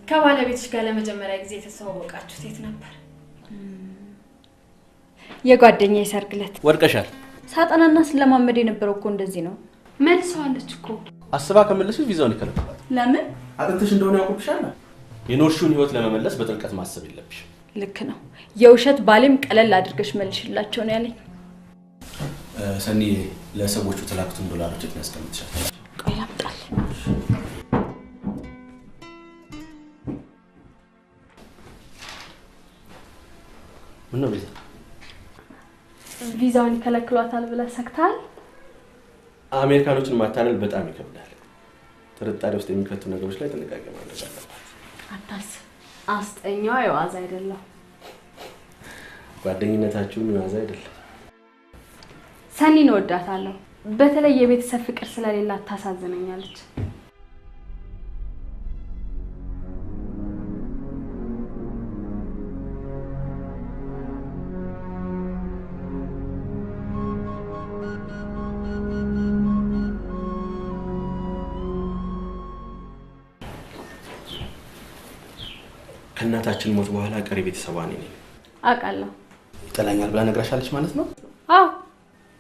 ከባለቤትሽ ጋር ለመጀመሪያ ጊዜ ተሰዋወቃችሁት የት ነበር? የጓደኛዬ ሰርግ ዕለት። ወድቀሻል። ሳጠናና ስለማመድ የነበረው እኮ እንደዚህ ነው። መልሰዋለች እኮ። አስባ ከመለስሽ ቪዛውን ይከለክላል። ለምን? አጥንትሽ እንደሆነ ያውቁብሻል። የኖርሹን ህይወት ለመመለስ በጥልቀት ማሰብ የለብሽ። ልክ ነው። የውሸት ባሌም ቀለል አድርገሽ መልሽላቸው ነው ያለኝ። ሰኒ ለሰዎቹ ተላክቱን ዶላሮች ያስቀምጥሻል። ቆይ ላምጣል። ምን ነው ቪዛ? ቪዛውን ይከለክሏታል ብለህ ሰግተሃል? አሜሪካኖችን ማታለል በጣም ይከብዳል። ጥርጣሬ ውስጥ የሚከቱ ነገሮች ላይ ጥንቃቄ ማድረግ አለባት። አታስብ፣ አስጠኛዋ የዋዛ አይደለም። ጓደኝነታችሁም የዋዛ አይደለም። ሰኒን እወዳታለሁ። በተለይ የቤተሰብ ፍቅር ስለሌላት ታሳዝነኛለች። ከእናታችን ሞት በኋላ ቀሪ ቤተሰቧ ነኝ። አውቃለሁ። ይጠላኛል ብላ ነግራሻለች ማለት ነው? አዎ፣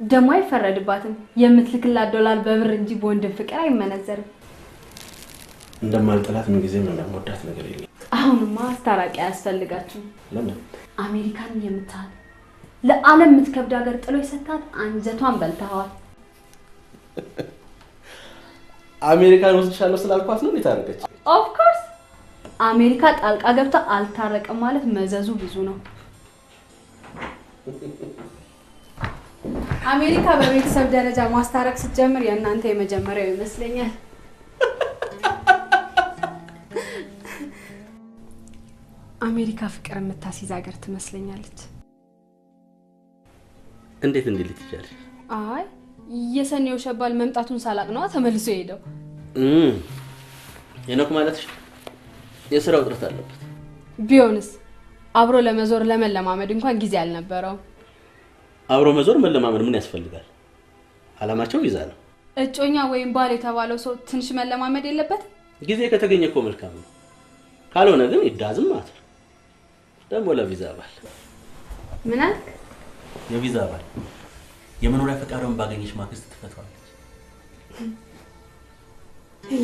ደሞ አይፈረድባትም። የምትልክላት ዶላር በብር እንጂ በወንድም ፍቅር አይመነዘርም። እንደማልጠላት ምን ጊዜም እንደምወዳት ነገር የለም። አሁንማ አስታራቂ አያስፈልጋችሁም። ለምን? አሜሪካን የምታህል ለዓለም የምትከብድ ሀገር ጥሎ የሰጣት አንጀቷን በልተዋል። አሜሪካን ወስድሻለሁ ስላልኳት ነው የታረቀች። ኦፍ ኮርስ አሜሪካ ጣልቃ ገብታ አልታረቀም ማለት መዘዙ ብዙ ነው። አሜሪካ በቤተሰብ ደረጃ ማስታረቅ ስትጀምር የእናንተ የመጀመሪያው ይመስለኛል። አሜሪካ ፍቅር የምታስይዝ ሀገር ትመስለኛለች። እንዴት እንዲልት ይቻላል? አይ የሰኔው ሸባል መምጣቱን ሳላቅ ነው ተመልሶ ሄደው። የነኩ ማለትሽ የሥራ ውጥረት አለበት። ቢሆንስ አብሮ ለመዞር ለመለማመድ እንኳን ጊዜ አልነበረውም። አብሮ መዞር መለማመድ ምን ያስፈልጋል? አላማቸው ቪዛ ነው። እጮኛ ወይም ባል የተባለው ሰው ትንሽ መለማመድ የለበትም? ጊዜ ከተገኘ እኮ መልካም ነው። ካልሆነ ግን ይዳዝም ማለት ነው። ደግሞ ለቪዛ ባል ምን አልክ? የቪዛ ባል የመኖሪያ ፈቃዷን ባገኘች ማግስት ትፈታዋለች።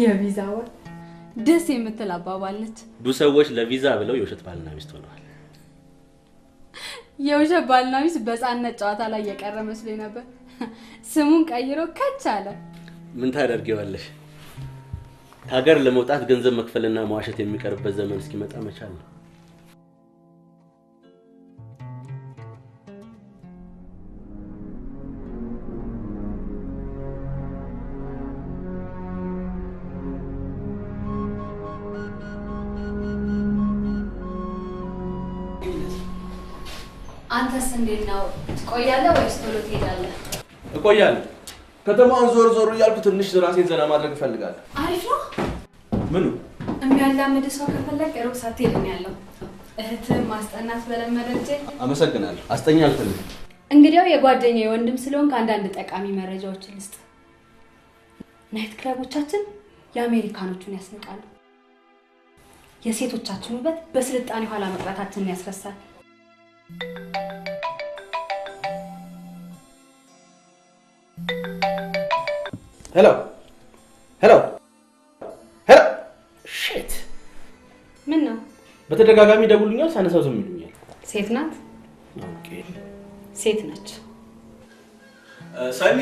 የቪዛ ባል ደስ የምትል አባባል ነች። ብዙ ሰዎች ለቪዛ ብለው የውሸት ባልና ሚስት ሆነዋል። የውሸት ባልና ሚስት በሕፃንነት ጨዋታ ላይ የቀረ መስሎኝ ነበር። ስሙን ቀይሮ ከች አለ። ምን ታደርጊዋለሽ? ከሀገር ለመውጣት ገንዘብ መክፈልና መዋሸት የሚቀርበት ዘመን እስኪመጣ መቻል ነው። አንተስ እንዴት ነው? ትቆያለህ ወይስ ቶሎ ትሄዳለህ? እቆያለሁ። ከተማውን ዞር ዞር እያልኩ ትንሽ ራሴን ዘና ማድረግ እፈልጋለሁ። አሪፍ ነው። ምኑ? የሚያላምድ ሰው ከፈለክ ሩቅ ሳትሄድ ነው ያለው። እህትህ ማስጠናት በለመደች። አመሰግናለሁ። አስጠኛ አልፈልግም። እንግዲያው የጓደኛዬ ወንድም ስለሆንክ አንዳንድ ጠቃሚ መረጃዎችን ልስጥ። ናይት ክለቦቻችን የአሜሪካኖቹን ያስንቃሉ። የሴቶቻችን ውበት በስልጣኔ ኋላ መቅረታችንን ያስረሳል። ሄሎ ሄሎ ሄሎ ሺት ምን ነው? በተደጋጋሚ ደውሉኛል፣ ሳነሳው ዝም ይሉኛል። ሴት ናት? ኦኬ ሴት ነች። ሰኒ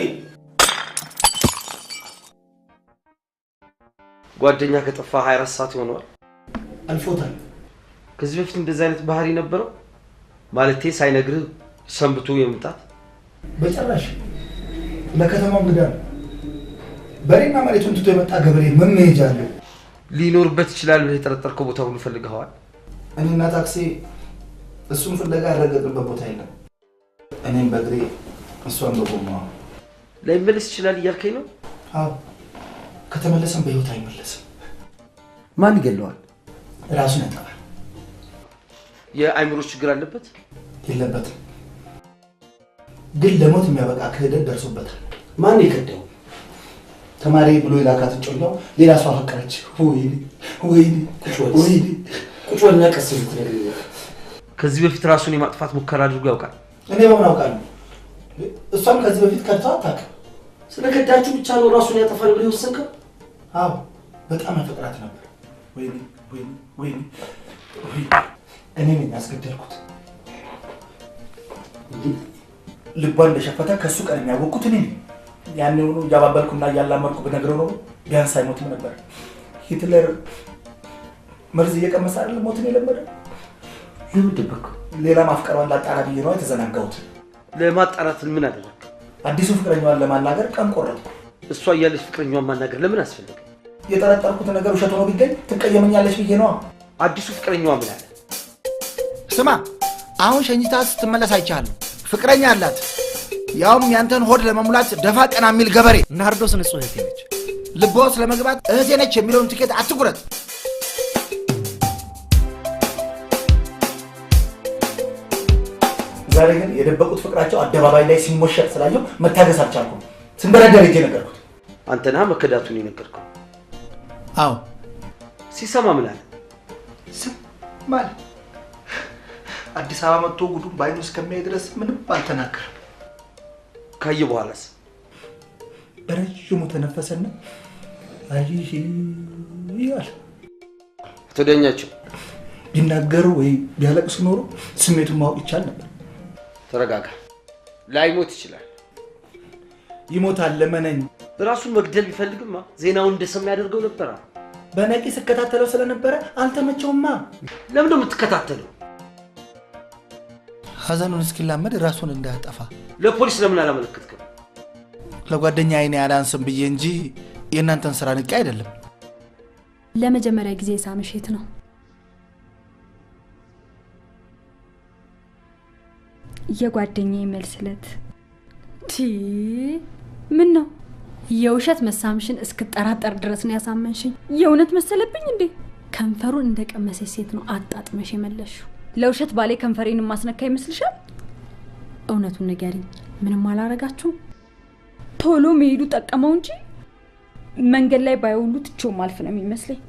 ጓደኛ ከጠፋ 24 ሰዓት ይሆነዋል። አልፎታል። ከዚህ በፊት እንደዚህ አይነት ባህሪ ነበረው? ማለቴ ሳይነግርህ ሰንብቶ የመምጣት? በጭራሽ። ለከተማው እንግዳ ነው። በሬና መሬቱን ትቶ የመጣ ገበሬ ምን መሄጃ አለው? ሊኖርበት ይችላል ብለህ የጠረጠርከው ቦታ ሁሉ ፈልገኸዋል? እኔና ታክሲ እሱን ፍለጋ ያረገጥንበት ቦታ የለም። እኔም በእግሬ እሷን በጎማዋ። ላይመለስ ይችላል እያልከኝ ነው? አዎ፣ ከተመለሰም በህይወት አይመለስም። ማን ይገለዋል? ራሱን ያጠፋል። የአእምሮ ችግር አለበት? የለበትም፣ ግን ለሞት የሚያበቃ ክህደት ደርሶበታል። ማን ይከደው? ተማሪ ብሎ የላካት ጮኛው ሌላ ሰው አፈቀረች። ወይኔ ቁጭ በልና ቀስ ብትነግሪኝ። ከዚህ በፊት ራሱን የማጥፋት ሙከራ አድርጎ ያውቃል? እኔ በምን አውቃለሁ? እሷም ከዚህ በፊት ከድታ አታውቅም። ስለከዳችሁ ብቻ ነው ራሱን ያጠፋል ብለህ የወሰንከው? አዎ በጣም ያፈቅራት ነበር። ወይኔ እኔ ነኝ ያስገደልኩት። ልቧን እንደሸፈተ ከሱ ቀን ያወቅኩት እኔ ነኝ። ያኔ ሆኖ እያባበልኩና እያላመድኩ ብነግረው ነው ቢያንስ አይሞትም ነበር። ሂትለር መርዝ እየቀመሰ አይደል ሞትን የለመደው? ለምን ደበቅከው? ሌላ ማፍቀሯን ላጣራ ብዬ ነው የተዘናጋሁት። ለማጣራት ምን አደረግ? አዲሱ ፍቅረኛዋን ለማናገር ቀን ቆረጥኩ። እሷ እያለች ፍቅረኛዋን ማናገር ለምን አስፈለገ? የጠረጠርኩት ነገር ውሸት ሆኖ ቢገኝ ትቀየመኛለች ብዬ ነው። አዲሱ ፍቅረኛዋ ምን አለ? ስማ አሁን ሸኝታ ስትመለስ አይቻለሁ። ፍቅረኛ አላት፣ ያውም ያንተን ሆድ ለመሙላት ደፋ ቀና የሚል ገበሬ። ናርዶስ ንጹህ እህቴ ነች። ልቧ ውስጥ ለመግባት እህቴ ነች የሚለውን ትኬት አትቁረጥ። ዛሬ ግን የደበቁት ፍቅራቸው አደባባይ ላይ ሲሞሸር ስላየው መታገስ አልቻልኩም። ስንበረደር ሄጄ ነገርኩት። አንተና መከዳቱን የነገርከው? አዎ። ሲሰማ ምን አለ? ማለት አዲስ አበባ መጥቶ ጉዱን ባይኑ እስከሚያይ ድረስ ምንም አልተናገረም። ካየ በኋላስ? በረጅሙ ተነፈሰና አይሽ ይላል። አቶ ዳኛቸው ቢናገሩ ወይ ቢያለቅስ ኖሮ ስሜቱን ማወቅ ይቻል ነበር። ተረጋጋ። ላይሞት ይችላል። ይሞታል ለመነኝ። ራሱን መግደል ቢፈልግማ ዜናውን እንደሰማ ያደርገው ነበር። በነቂ ስከታተለው ስለነበረ አልተመቸውማ። ለምን ነው የምትከታተለው? ሀዘኑን እስኪላመድ ራሱን እንዳያጠፋ። ለፖሊስ ለምን አላመለከትከም? ለጓደኛ አይኔ አላንስም ብዬ እንጂ የእናንተን ስራ ንቄ አይደለም። ለመጀመሪያ ጊዜ ሳምሽት ነው። የጓደኛዬ መልስለት ምን ነው የውሸት መሳምሽን እስክጠራጠር ድረስ ነው ያሳመንሽኝ። የእውነት መሰለብኝ እንዴ? ከንፈሩን እንደቀመሰች ሴት ነው አጣጥመሽ የመለሽው። ለውሸት ባሌ ከንፈሬን ማስነካ ይመስልሻል? እውነቱን ንገሪኝ፣ ምንም አላረጋችሁም? ቶሎ መሄዱ ጠቀመው እንጂ መንገድ ላይ ባይውሉ ትቼው ማልፍ ነው የሚመስለኝ።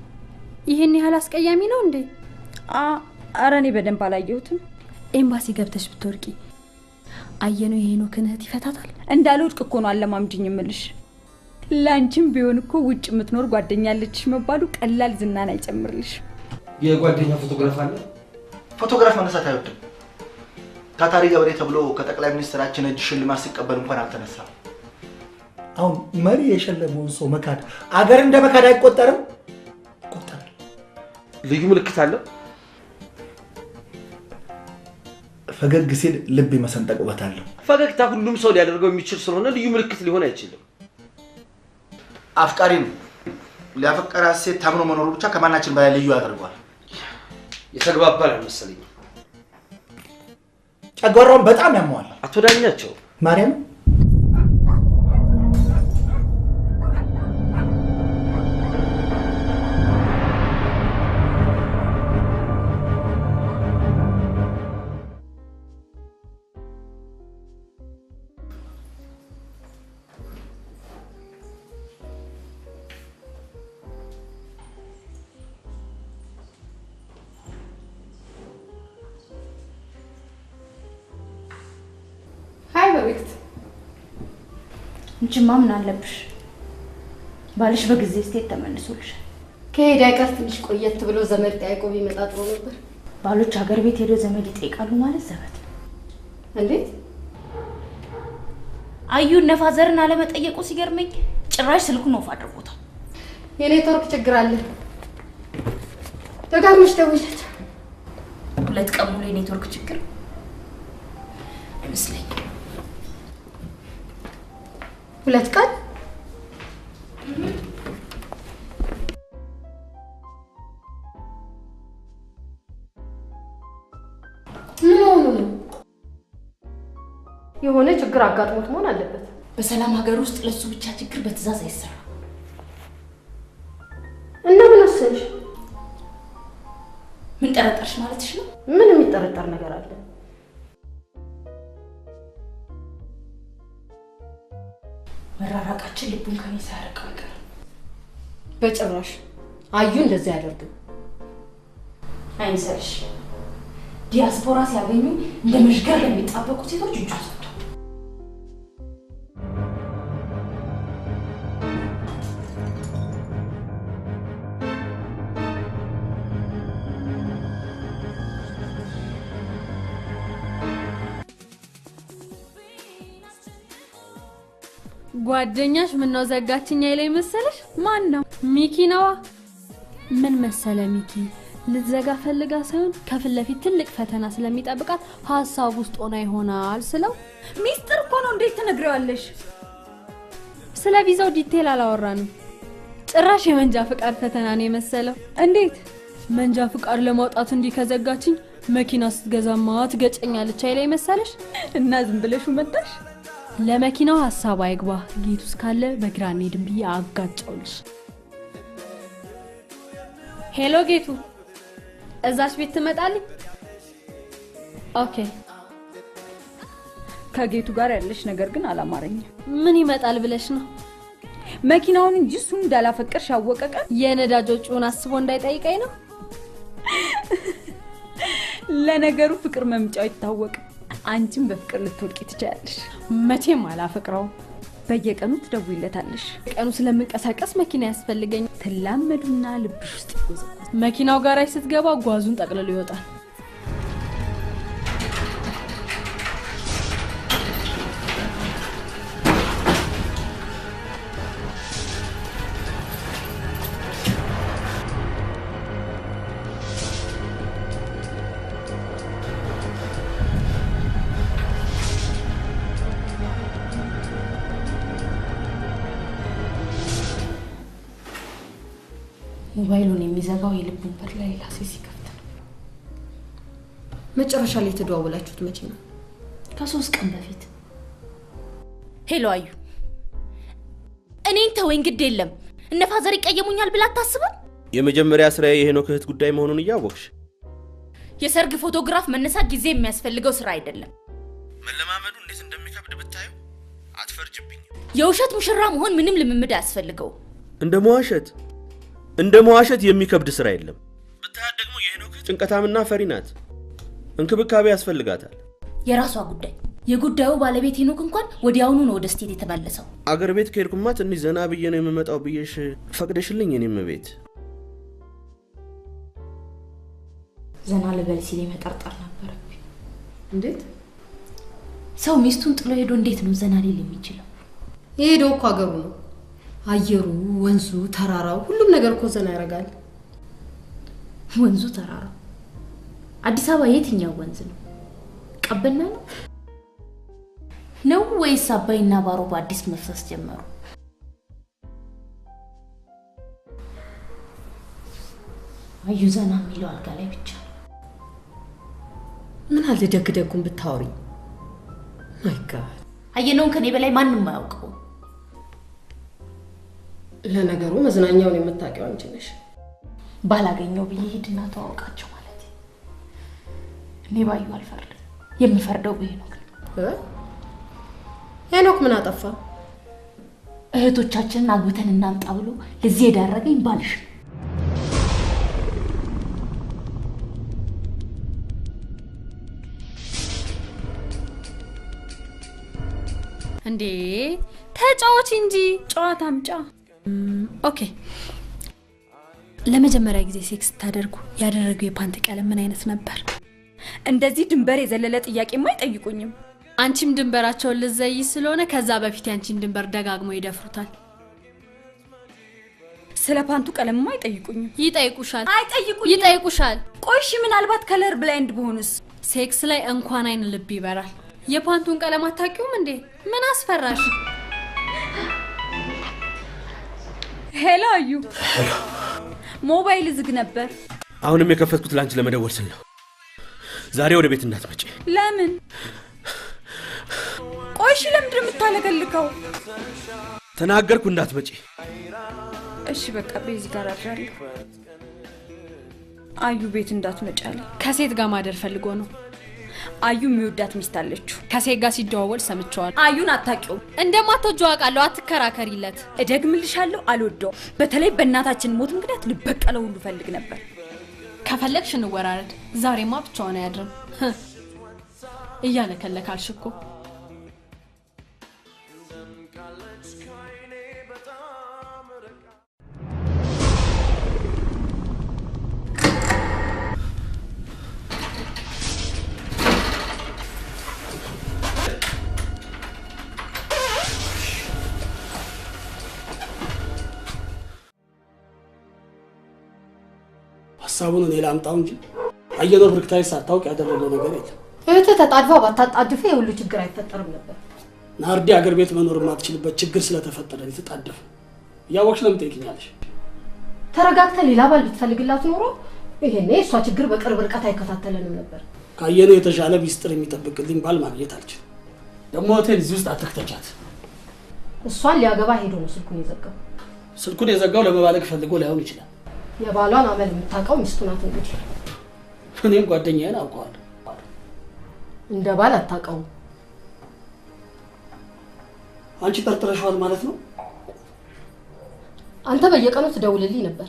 ይሄን ያህል አስቀያሚ ነው እንዴ? ኧረ እኔ በደንብ አላየሁትም። ኤምባሲ ገብተሽ ብትወርቂ አየነው የሄኖክን እህት ይፈታታል እንዳልወድቅ እኮ ነው አለማምጂኝ እምልሽ። ላንቺም ቢሆን እኮ ውጭ የምትኖር ጓደኛ አለችሽ መባሉ ቀላል ዝናን አይጨምርልሽ። የጓደኛ ፎቶግራፍ አለ? ፎቶግራፍ መነሳት አይወድም። ታታሪ ገበሬ ተብሎ ከጠቅላይ ሚኒስትራችን እጅ ሽልማት ሲቀበል እንኳን አልተነሳም። አሁን መሪ የሸለመውን ሰው መካድ አገር እንደ መካድ አይቆጠርም? ይቆጠራል። ልዩ ምልክት አለው? ፈገግ ሲል ልብ መሰንጠቅ ውበት አለው። ፈገግታ ሁሉም ሰው ሊያደርገው የሚችል ስለሆነ ልዩ ምልክት ሊሆን አይችልም። አፍቃሪ ነው። ሊያፈቀራት ሴት ታምኖ መኖሩ ብቻ ከማናችን በላይ ልዩ ያደርገዋል። የተግባባል መሰለኝ። ጨጓራውን በጣም ያመዋል። አቶ ዳኛቸው ማርያም በቤት እንጂማ ምን አለብሽ? ባልሽ በጊዜ ስቴት ተመልሶልሽ ከሄደ አይቀር ትንሽ ቆየት ብሎ ዘመድ ጠይቆ ቢመጣ ጥሩ ነበር። ባሎች ሀገር ቤት ሄዶ ዘመድ ይጠይቃሉ ማለት ዘበት እንዴት? አዩን ነፋዘርን አለመጠየቁ ሲገርመኝ ጭራሽ ስልኩን ኦፍ አድርጎታል። የኔትወርክ ችግር አለ። ደጋግመሽ ደውይለት። 2 ቀን ሙሉ የኔትወርክ ችግር አይመስለኝም። 2 ቀን የሆነ ችግር አጋጥሞት መሆን አለበት። በሰላም ሀገር ውስጥ ለሱ ብቻ ችግር በትዕዛዝ አይሰራም። እና ምን ወሰንሽ? ምን ጠረጠርሽ ማለትሽ ነው? ምን የሚጠረጠር ነገር አለ? መራራቃችን ልቡን ከኔ ሳያርቀው አይቀርም። በጭራሽ አዩ እንደዚህ ያደርግ አይንሰርሽ ዲያስፖራ ሲያገኙ እንደ መሽገር ለሚጣበቁ ሴቶች እጁ ሰጥቷል። ጓደኛሽ ምን ነው ዘጋችኝ አይለኝ መሰለሽ? ማን ነው? ሚኪ ነዋ። ምን መሰለ ሚኪ ልትዘጋ ፈልጋ ሳይሆን ከፊት ለፊት ትልቅ ፈተና ስለሚጠብቃት ሐሳብ ውስጥ ሆና ይሆናል ስለው ሚስጥር እኮ ነው እንዴት ትነግሪዋለሽ? ስለ ቪዛው ዲቴል አላወራንም። ጭራሽ የመንጃ ፍቃድ ፈተና ነው የመሰለው። እንዴት መንጃ ፍቃድ ለማውጣት እንዲከዘጋችኝ መኪና ስትገዛማ ትገጨኛለች አይለኝ መሰለሽ? እና ዝም ብለሽ መጣሽ? ለመኪናው ሐሳብ አይግባ ጌቱስ ካለ በግራ እንሄድም ብዬ አጋጫውልሽ። ሄሎ ጌቱ እዛች ቤት ትመጣልኝ? ኦኬ። ከጌቱ ጋር ያለሽ ነገር ግን አላማረኝም። ምን ይመጣል ብለሽ ነው? መኪናውን እንጂ እሱን እንዳላፈቀርሽ አወቀቀ። የነዳጅ ወጪውን አስቦ እንዳይጠይቀኝ ነው። ለነገሩ ፍቅር መምጫው ይታወቅ። አንቺም በፍቅር ልትወድቂ ትችያለሽ። መቼም አላፈቅረው። በየቀኑ ትደውይለታለሽ። ቀኑ ስለምንቀሳቀስ መኪና ያስፈልገኝ። ትላመዱና ልብሽ ውስጥ ይጎዛል። መኪናው ጋራጅ ስትገባ ጓዙን ጠቅልሎ ይወጣል። ሞባይሉን የሚዘጋው የልቡን በር ላይ ላሴ ሲከፍት ነው። መጨረሻ ላይ ተደዋወላችሁት መቼ ነው? ከ3 ቀን በፊት። ሄሎ አዩ እኔን ተወኝ ግድ የለም እነ ፋዘር ይቀየሙኛል ብላ አታስብም? የመጀመሪያ ስራዬ የሄኖክ እህት ጉዳይ መሆኑን እያወቅሽ የሰርግ ፎቶግራፍ መነሳት ጊዜ የሚያስፈልገው ስራ አይደለም። መለማመዱ እንዴት እንደሚከብድ ብታዩ አትፈርጅብኝ። የውሸት ሙሽራ መሆን ምንም ልምምድ አያስፈልገው። እንደ መዋሸት የሚከብድ ስራ የለም። ብታያት ደግሞ የሄኖክ ጭንቀታምና ፈሪ ናት። እንክብካቤ ያስፈልጋታል። የራሷ ጉዳይ። የጉዳዩ ባለቤት ሄኖክ እንኳን ወዲያውኑ ነው ወደ ስቴት የተመለሰው። አገር ቤት ከሄድኩማ ትንሽ ዘና ብዬ ነው የምመጣው ብዬሽ ፈቅደሽልኝ እኔም ቤት ዘና ልበል ሲል መጠርጠር ነበረብኝ። እንዴት ሰው ሚስቱን ጥሎ ሄዶ እንዴት ነው ዘና ሊል የሚችለው? የሄደው እኮ አገሩ ነው። አየሩ፣ ወንዙ፣ ተራራው ሁሉም ነገር እኮ ዘና ያደርጋል። ወንዙ፣ ተራራው። አዲስ አበባ የትኛው ወንዝ ነው? ቀበና ነው ወይስ አባይና ባሮ በአዲስ መፍሰስ ጀመሩ? አዩ ዘና የሚለው አልጋ ላይ ብቻ። ምን አለ ደግደጉን ብታወሪ። ማይ ጋድ አየነውን ከኔ በላይ ማንንም አያውቀው። ለነገሩ መዝናኛውን የምታውቂው አንቺ ነሽ። ባላገኘው ብዬ ሄድና ተዋውቃቸው ማለት። እኔ ባዩ አልፈርድም። የምፈርደው በሄኖክ ነው። ሄኖክ ምን አጠፋ? እህቶቻችንን አግብተን እናምጣ ብሎ ለዚህ የዳረገኝ ባልሽ። እንዴ ተጫወቺ እንጂ ጨዋታ አምጫ። ኦኬ። ለመጀመሪያ ጊዜ ሴክስ ታደርጉ ያደረገው የፓንት ቀለም ምን አይነት ነበር? እንደዚህ ድንበር የዘለለ ጥያቄማ አይጠይቁኝም። አንቺም ድንበራቸውን ልዘይ ስለሆነ ከዛ በፊት ያንቺን ድንበር ደጋግመው ይደፍሩታል። ስለ ፓንቱ ቀለምማ አይጠይቁኝም። ይጠይቁሻል። አይጠይቁኝም። ይጠይቁሻል። ቆይሽ ምናልባት ከለር ብላይንድ በሆንስ? ሴክስ ላይ እንኳን አይን ልብ ይበራል። የፓንቱን ቀለም አታውቂውም እንዴ? ምን አስፈራሽ? ሄሎ አዩ። ሞባይል ዝግ ነበር። አሁንም የከፈትኩት ላንቺ ለመደወል ስል ነው። ዛሬ ወደ ቤት እንዳትመጪ። ለምን? ቆይሽ ለምንድን ነው የምታለገልከው? ተናገርኩ እንዳትመጪ። እሺ በቃ በዚህ ጋር አድራለሁ። አዩ ቤት እንዳትመጪ አለ። ከሴት ጋር ማደር ፈልጎ ነው። አዩ የሚወዳት ሚስት አለችው። ከሴት ጋር ሲደዋወል ሰምቼዋለሁ። አዩን አታውቂውም? እንደማትወጂው አውቃለሁ። አትከራከሪለት። እደግምልሻለሁ፣ አልወደውም። በተለይ በእናታችን ሞት ምክንያት ልበቀለው ሁሉ ፈልግ ነበር። ከፈለግሽ እንወራረድ። ዛሬማ ብቻውን አያድርም እያለ ከለካልሽ እኮ። ሀሳቡን እኔ ላምጣው እንጂ አየነው ብርክታይ ሳታውቅ ያደረገው ነገር የለም። እህትህ ተጣድፋ ባታጣድፈ የሁሉ ችግር አይፈጠርም ነበር። ናርዲ አገር ቤት መኖር የማትችልበት ችግር ስለተፈጠረ የተጣደፈ እያወቅሽ ለምን ትጠይቂኛለሽ? ተረጋግተህ ሌላ ባል ብትፈልግላት ኖሮ ይሄኔ እሷ ችግር በቅርብ ርቀት አይከታተለንም ነበር። ካየነው የተሻለ ሚስጥር የሚጠብቅልኝ ባል ማግኘት አልችልም። ደግሞ ሆቴል እዚህ ውስጥ አትክተቻት። እሷን ሊያገባ ሄዶ ነው ስልኩን የዘጋው። ስልኩን የዘጋው ለመባለግ ፈልጎ ላይሆን ይችላል። የባሏን አመል የምታውቀው ሚስቱ ናት። እንግዲህ እኔም ጓደኛዬን አውቀዋለሁ። እንደ ባል አታውቀውም። አንቺ ጠርጥረሽዋል ማለት ነው? አንተ በየቀኑ ትደውልልኝ ነበር።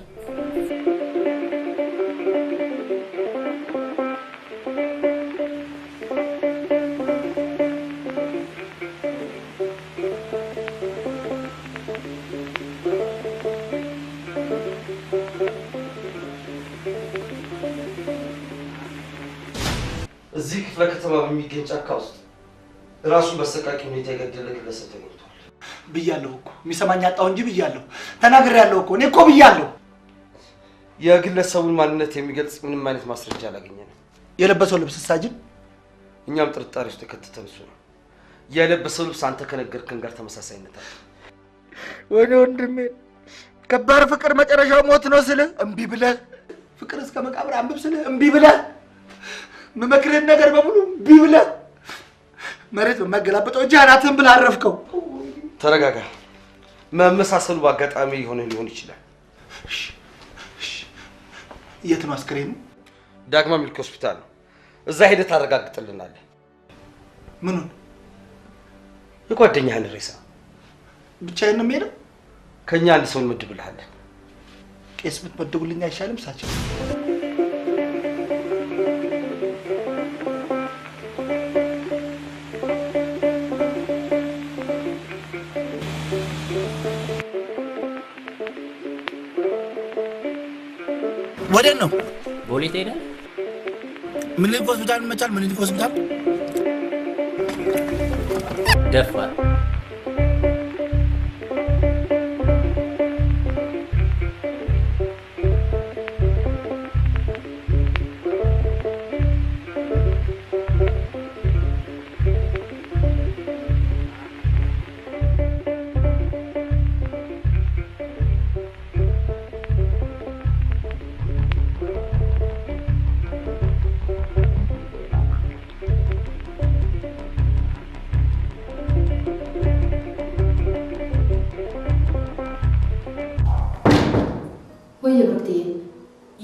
እዚህ ክፍለ ከተማ በሚገኝ ጫካ ውስጥ ራሱን በሰቃቂ ሁኔታ የገደለ ግለሰብ ተገኝቷል። ብያለሁ እኮ የሚሰማኝ አጣሁ እንጂ ብያለሁ። ተናግሬያለሁ እኮ እኔ እኮ ብያለሁ። የግለሰቡን ማንነት የሚገልጽ ምንም አይነት ማስረጃ አላገኘንም። የለበሰው ልብስ ሳጅን፣ እኛም ጥርጣሬ ውስጥ የከተተን እሱ ነው። የለበሰው ልብስ አንተ ከነገርከን ጋር ተመሳሳይነት አለ። ወይኔ ወንድሜ፣ ከባድ ፍቅር መጨረሻው ሞት ነው ስልህ እምቢ ብለህ፣ ፍቅር እስከ መቃብር አንብብ ስልህ እምቢ ብለህ፣ መመክርህን ነገር በሙሉ እምቢ ብለህ፣ መሬት በማገላበጠው እጅ አናትህን ብለህ አረፍከው። ተረጋጋ። መመሳሰሉ በአጋጣሚ የሆነ ሊሆን ይችላል። የት ነው አስክሬኑ? ዳግማ ሚልክ ሆስፒታል ነው። እዛ ሄደህ ታረጋግጥልናለህ። ምኑን? የጓደኛህን ሬሳ። ብቻዬን ነው የምሄደው? ከኛ አንድ ሰው እንመድብልሃለን። ቄስ ብትመድቡልኝ አይሻልም? እሳቸው ወዴት ነው? ቦሌ ትሄዳለህ? ምኒልክ ሆስፒታል መቻል። ምኒልክ ሆስፒታል ደፋር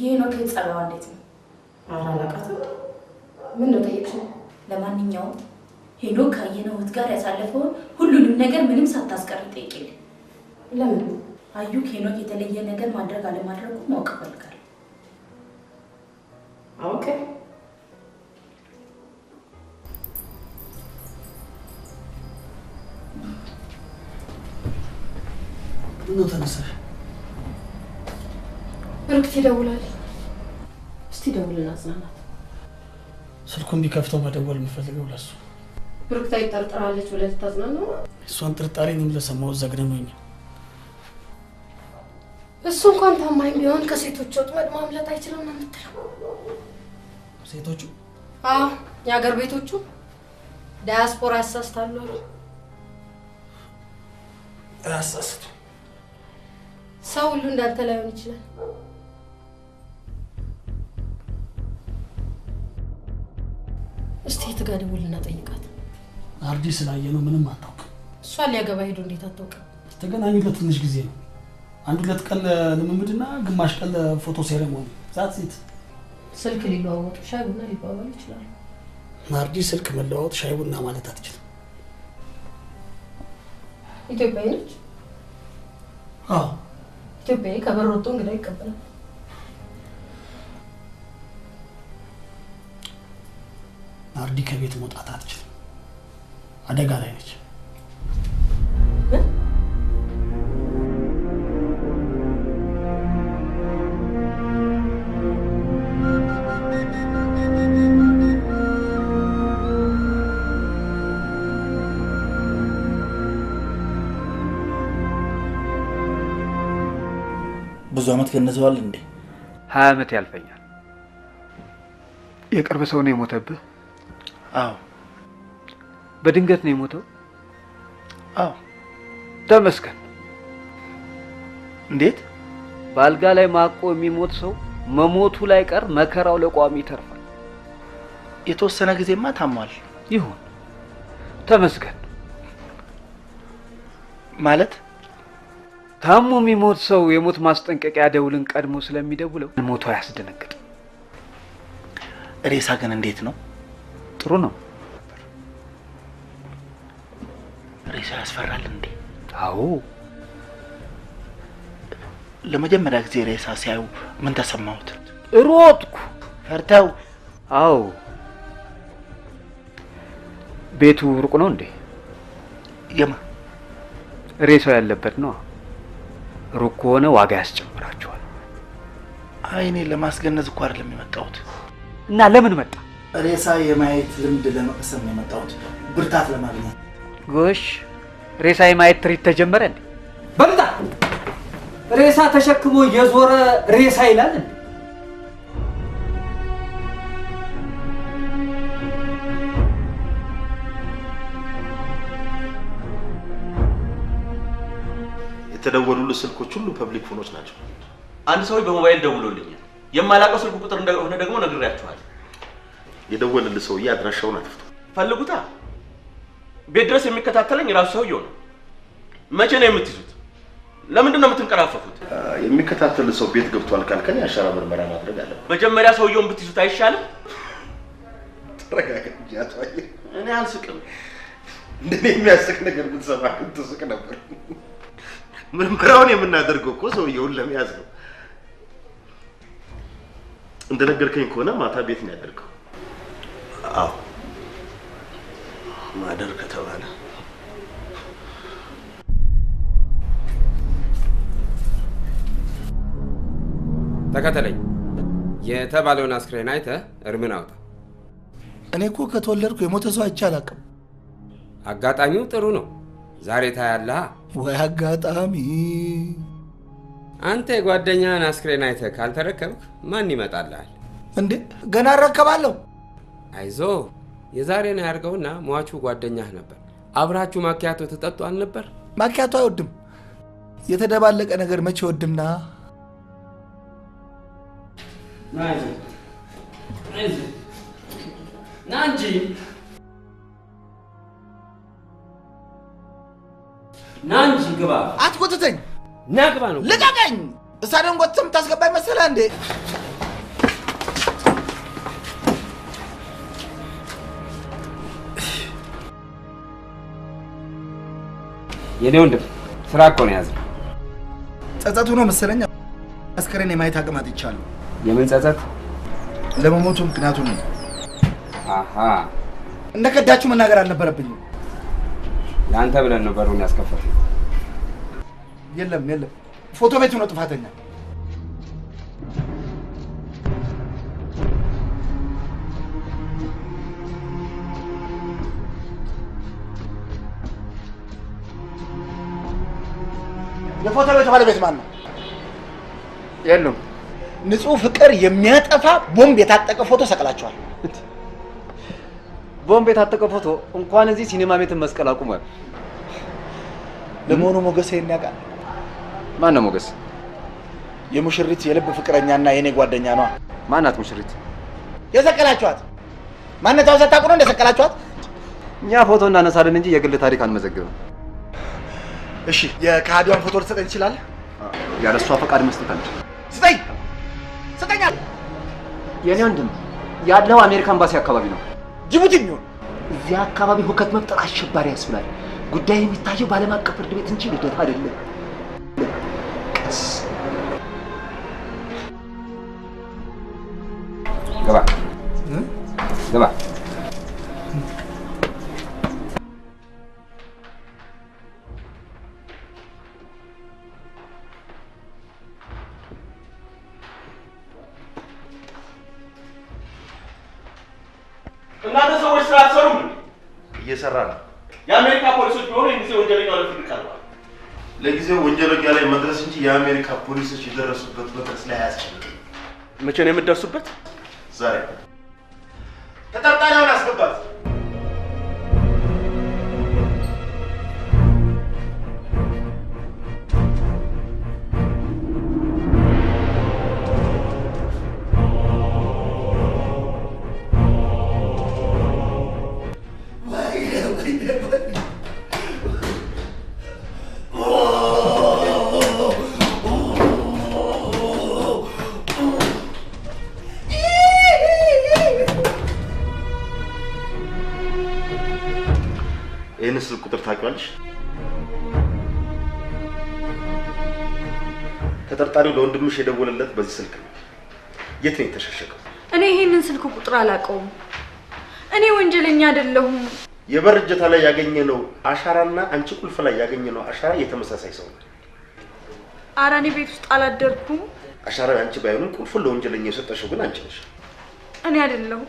ሄኖክ ጸባዋ እንዴት ነው? አላላቃትም። ምን ነው ጠየቅሽኝ? ለማንኛውም ሄኖክ ከየነውት ጋር ያሳለፈውን ሁሉንም ነገር ምንም ሳታስቀር ጠይቂልኝ። ለምን? አዩ ሄኖክ የተለየ ነገር ማድረግ አለማድረጉ ማወቅ ፈልጋለሁ። ኦኬ። ምን ተነሳሽ? ብሩክቲ ደውላለች። እስቲ ደውልና አጽናናት። ስልኩን ቢከፍተው መደወል የምፈልገው ለሱ። ብሩክታ ይጠርጥራለች ብለህ ታጽናናው? እሷን ጥርጣሬ እኔም ለሰማሁት ዘግነኖኝ። እሱ እንኳን ታማኝ ቢሆን ከሴቶች ወጥመድ ማምለጥ አይችልም ነው የምትለው? ሴቶቹ? አዎ፣ የሀገር ቤቶቹ ዳያስፖራ ያሳስታሉ። አያሳስቱ። ሰው ሁሉ እንዳንተ ላይሆን ይችላል። እስቲ ትጋደውልና ጠይቃት። ናርዲ ስላየ ነው ምንም አታውቅም። እሷን ሊያገባ ሄዶ እንዴት አታውቅም? ተገናኙ ለትንሽ ጊዜ ነው። አንድ ሁለት ቀን ልምምድና ግማሽ ቀን ለፎቶ ሴሬሞኒ ዛት ሴት ስልክ ሊለዋወጡ ሻይ ቡና ሊባባሉ ይችላሉ። ናርዲ ስልክ መለዋወጥ ሻይ ቡና ማለት አትችልም። ኢትዮጵያዊ ነች? አዎ ኢትዮጵያዊ ከበር ወጥቶ እንግዳ ይቀበላል። ናርዲ ከቤት መውጣት አትችልም። አደጋ ላይ ነች። ብዙ አመት ገነዘዋል እንዴ? 20 አመት ያልፈኛል። የቅርብ ሰው ነው የሞተብህ? አዎ። በድንገት ነው የሞተው? አዎ። ተመስገን። እንዴት? በአልጋ ላይ ማቆ የሚሞት ሰው መሞቱ ላይ ቀር መከራው ለቋሚ ይተርፋል። የተወሰነ ጊዜማ ታሟል። ይሁን፣ ተመስገን። ማለት ታሞ የሚሞት ሰው የሞት ማስጠንቀቂያ ደውልን ቀድሞ ስለሚደውለው ሞቱ አያስደነግጥ። ሬሳ ግን እንዴት ነው? ጥሩ ነው። ሬሳ ያስፈራል እንዴ? አዎ። ለመጀመሪያ ጊዜ ሬሳ ሲያዩ ምን ተሰማሁት? ሮጥኩ። ፈርተው? አዎ። ቤቱ ሩቅ ነው እንዴ? የማ ሬሳው ያለበት ነው። ሩቅ ከሆነ ዋጋ ያስጨምራቸዋል። አይኔ ለማስገነዝ እኮ አይደለም የመጣሁት። እና ለምን መጣ? ሬሳ የማየት ልምድ ለመቀሰም ነው የመጣሁት፣ ብርታት ለማግኘት። ጎሽ፣ ሬሳ የማየት ትርኢት ተጀመረ እንዴ? በምጣ ሬሳ ተሸክሞ የዞረ ሬሳ ይላል እንዴ? የተደወሉልህ ስልኮች ሁሉ ፐብሊክ ፎኖች ናቸው። አንድ ሰው በሞባይል ደውሎልኛል። የማላውቀው ስልክ ቁጥር እንደሆነ ደግሞ ነግሬያችኋለሁ። የደወልልህ ሰውዬ አድራሻውን አጥፍቶ ፈልጉታ። ቤት ድረስ የሚከታተለኝ ራሱ ሰውየው ነው። መቼ ነው የምትይዙት? ለምንድን ነው የምትንቀራፈፉት? የሚከታተልህ ሰው ቤት ገብቷል ካልከኝ አሻራ ምርመራ ማድረግ አለብን። መጀመሪያ ሰውየውን ብትይዙት አይሻልም? ተረጋጋ እንጂ አቶ አየህ። እኔ አልስቅም። እንደኔ የሚያስቅ ነገር ብትሰማ ግን ትስቅ ነበር። ምርመራውን የምናደርገው እኮ ሰውየውን ለመያዝ ነው። እንደነገርከኝ ከሆነ ማታ ቤት ነው ያደርገው? አዎ፣ ማደር ከተባለ ተከተለኝ። የተባለውን አስክሬን አይተህ እርምን አውጣ። እኔ እኮ ከተወለድኩ የሞተ ሰው አይቼ አላውቅም። አጋጣሚው ጥሩ ነው። ዛሬ ታያለህ። ወይ አጋጣሚ! አንተ የጓደኛህን አስክሬን አይተህ ካልተረከብክ ማን ይመጣልሃል እንዴ? ገና እረከባለሁ። አይዞህ፣ የዛሬን ያርገውና ሟቹ ጓደኛህ ነበር። አብራችሁ ማኪያቶ ትጠጡ አልነበር? ማኪያቶ አይወድም። የተደባለቀ ነገር መቼ ወድና? ና እንጂ ና እንጂ ግባ። አትጎትተኝ። ና ግባ ነው። ልቀቀኝ። እሳደን ጎትተህ የምታስገባኝ መሰለህ እንዴ? የኔ ወንድም ስራ እኮ ነው ያዘው። ጸጸቱ ነው መሰለኝ አስከሬን የማየት አቅም አጥቻለሁ። የምን ጸጸት? ለመሞቱ ምክንያቱ ነው። አሃ፣ እንደከዳችሁ መናገር አልነበረብኝም። ለአንተ ብለን ነው በሩን ያስከፈትነው። የለም ፎቶ ቤቱ ነው ጥፋተኛ። የፎቶ ቤቱ ባለቤት ማን ነው? የለም። ንጹህ ፍቅር የሚያጠፋ ቦምብ የታጠቀ ፎቶ ሰቅላችኋል። ቦምብ የታጠቀ ፎቶ እንኳን እዚህ ሲኒማ ቤት መስቀል አቁሟል። ለመሆኑ ሞገስ ይሄን ያውቃል? ማን ነው ሞገስ? የሙሽሪት የልብ ፍቅረኛና የኔ ጓደኛ ነው። ማናት ሙሽሪት? የሰቀላችኋት ማንነቷን ሳታውቁ ነው እንደሰቀላችኋት? እኛ ፎቶ እናነሳለን እንጂ የግል ታሪክ አንመዘግብም። እሺ፣ የካህዲዋን ፎቶ ልትሰጠኝ ትችላለህ? ያለ እሷ ፈቃድ መስጠት አለች። ስጠኝ። የኔ ወንድም ያለው አሜሪካ ኤምባሲ አካባቢ ነው። ጅቡቲ የሚሆን እዚያ አካባቢ ሁከት መፍጠር አሸባሪ ያስብላል። ጉዳይ የሚታየው በዓለም አቀፍ ፍርድ ቤት እንጂ ልደታ አይደለም። ቀስ ግባ ግባ። እናንተ ሰዎች ስራ አትሰሩም እንዴ? እየሰራ ነው። የአሜሪካ ፖሊሶች ቢሆኑ የጊዜ ወንጀለኛው ለፍርድ ቀርቧል። ለጊዜው ወንጀለኛ ላይ መድረስ እንጂ የአሜሪካ ፖሊሶች የደረሱበት መድረስ ላይ አያስችልም። መቼ ነው የምትደርሱበት? ዛሬ ተጠርጣሪውን አስገባት። ይህን ስልክ ቁጥር ታውቂዋለሽ? ተጠርጣሪው ለወንድምሽ የደወለለት በዚህ ስልክ ነው። የት ነው የተሸሸገው? እኔ ይሄንን ስልክ ቁጥር አላውቀውም። እኔ ወንጀለኛ አይደለሁም። የበር እጀታ ላይ ያገኘነው አሻራና አንቺ ቁልፍ ላይ ያገኘነው አሻራ የተመሳሳይ ሰው ነው። ኧረ እኔ ቤት ውስጥ አላደርኩም። አሻራው አንቺ ባይሆንም ቁልፉን ለወንጀለኛ የሰጠሽው ግን አንቺ ነሽ። እኔ አይደለሁም።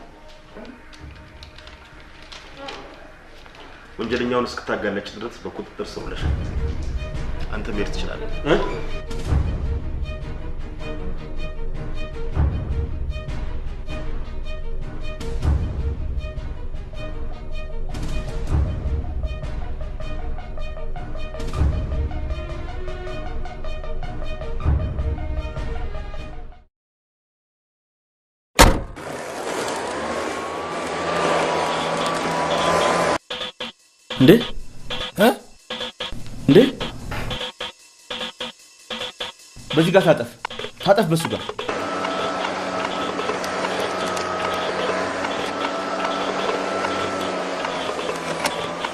ወንጀለኛውን እስክታጋለጭ ድረስ በቁጥጥር ስር ውለሻል። አንተ መሄድ ትችላለህ። እንዴ እንዴ በዚህ ጋር ታጠፍ በሱ ጋር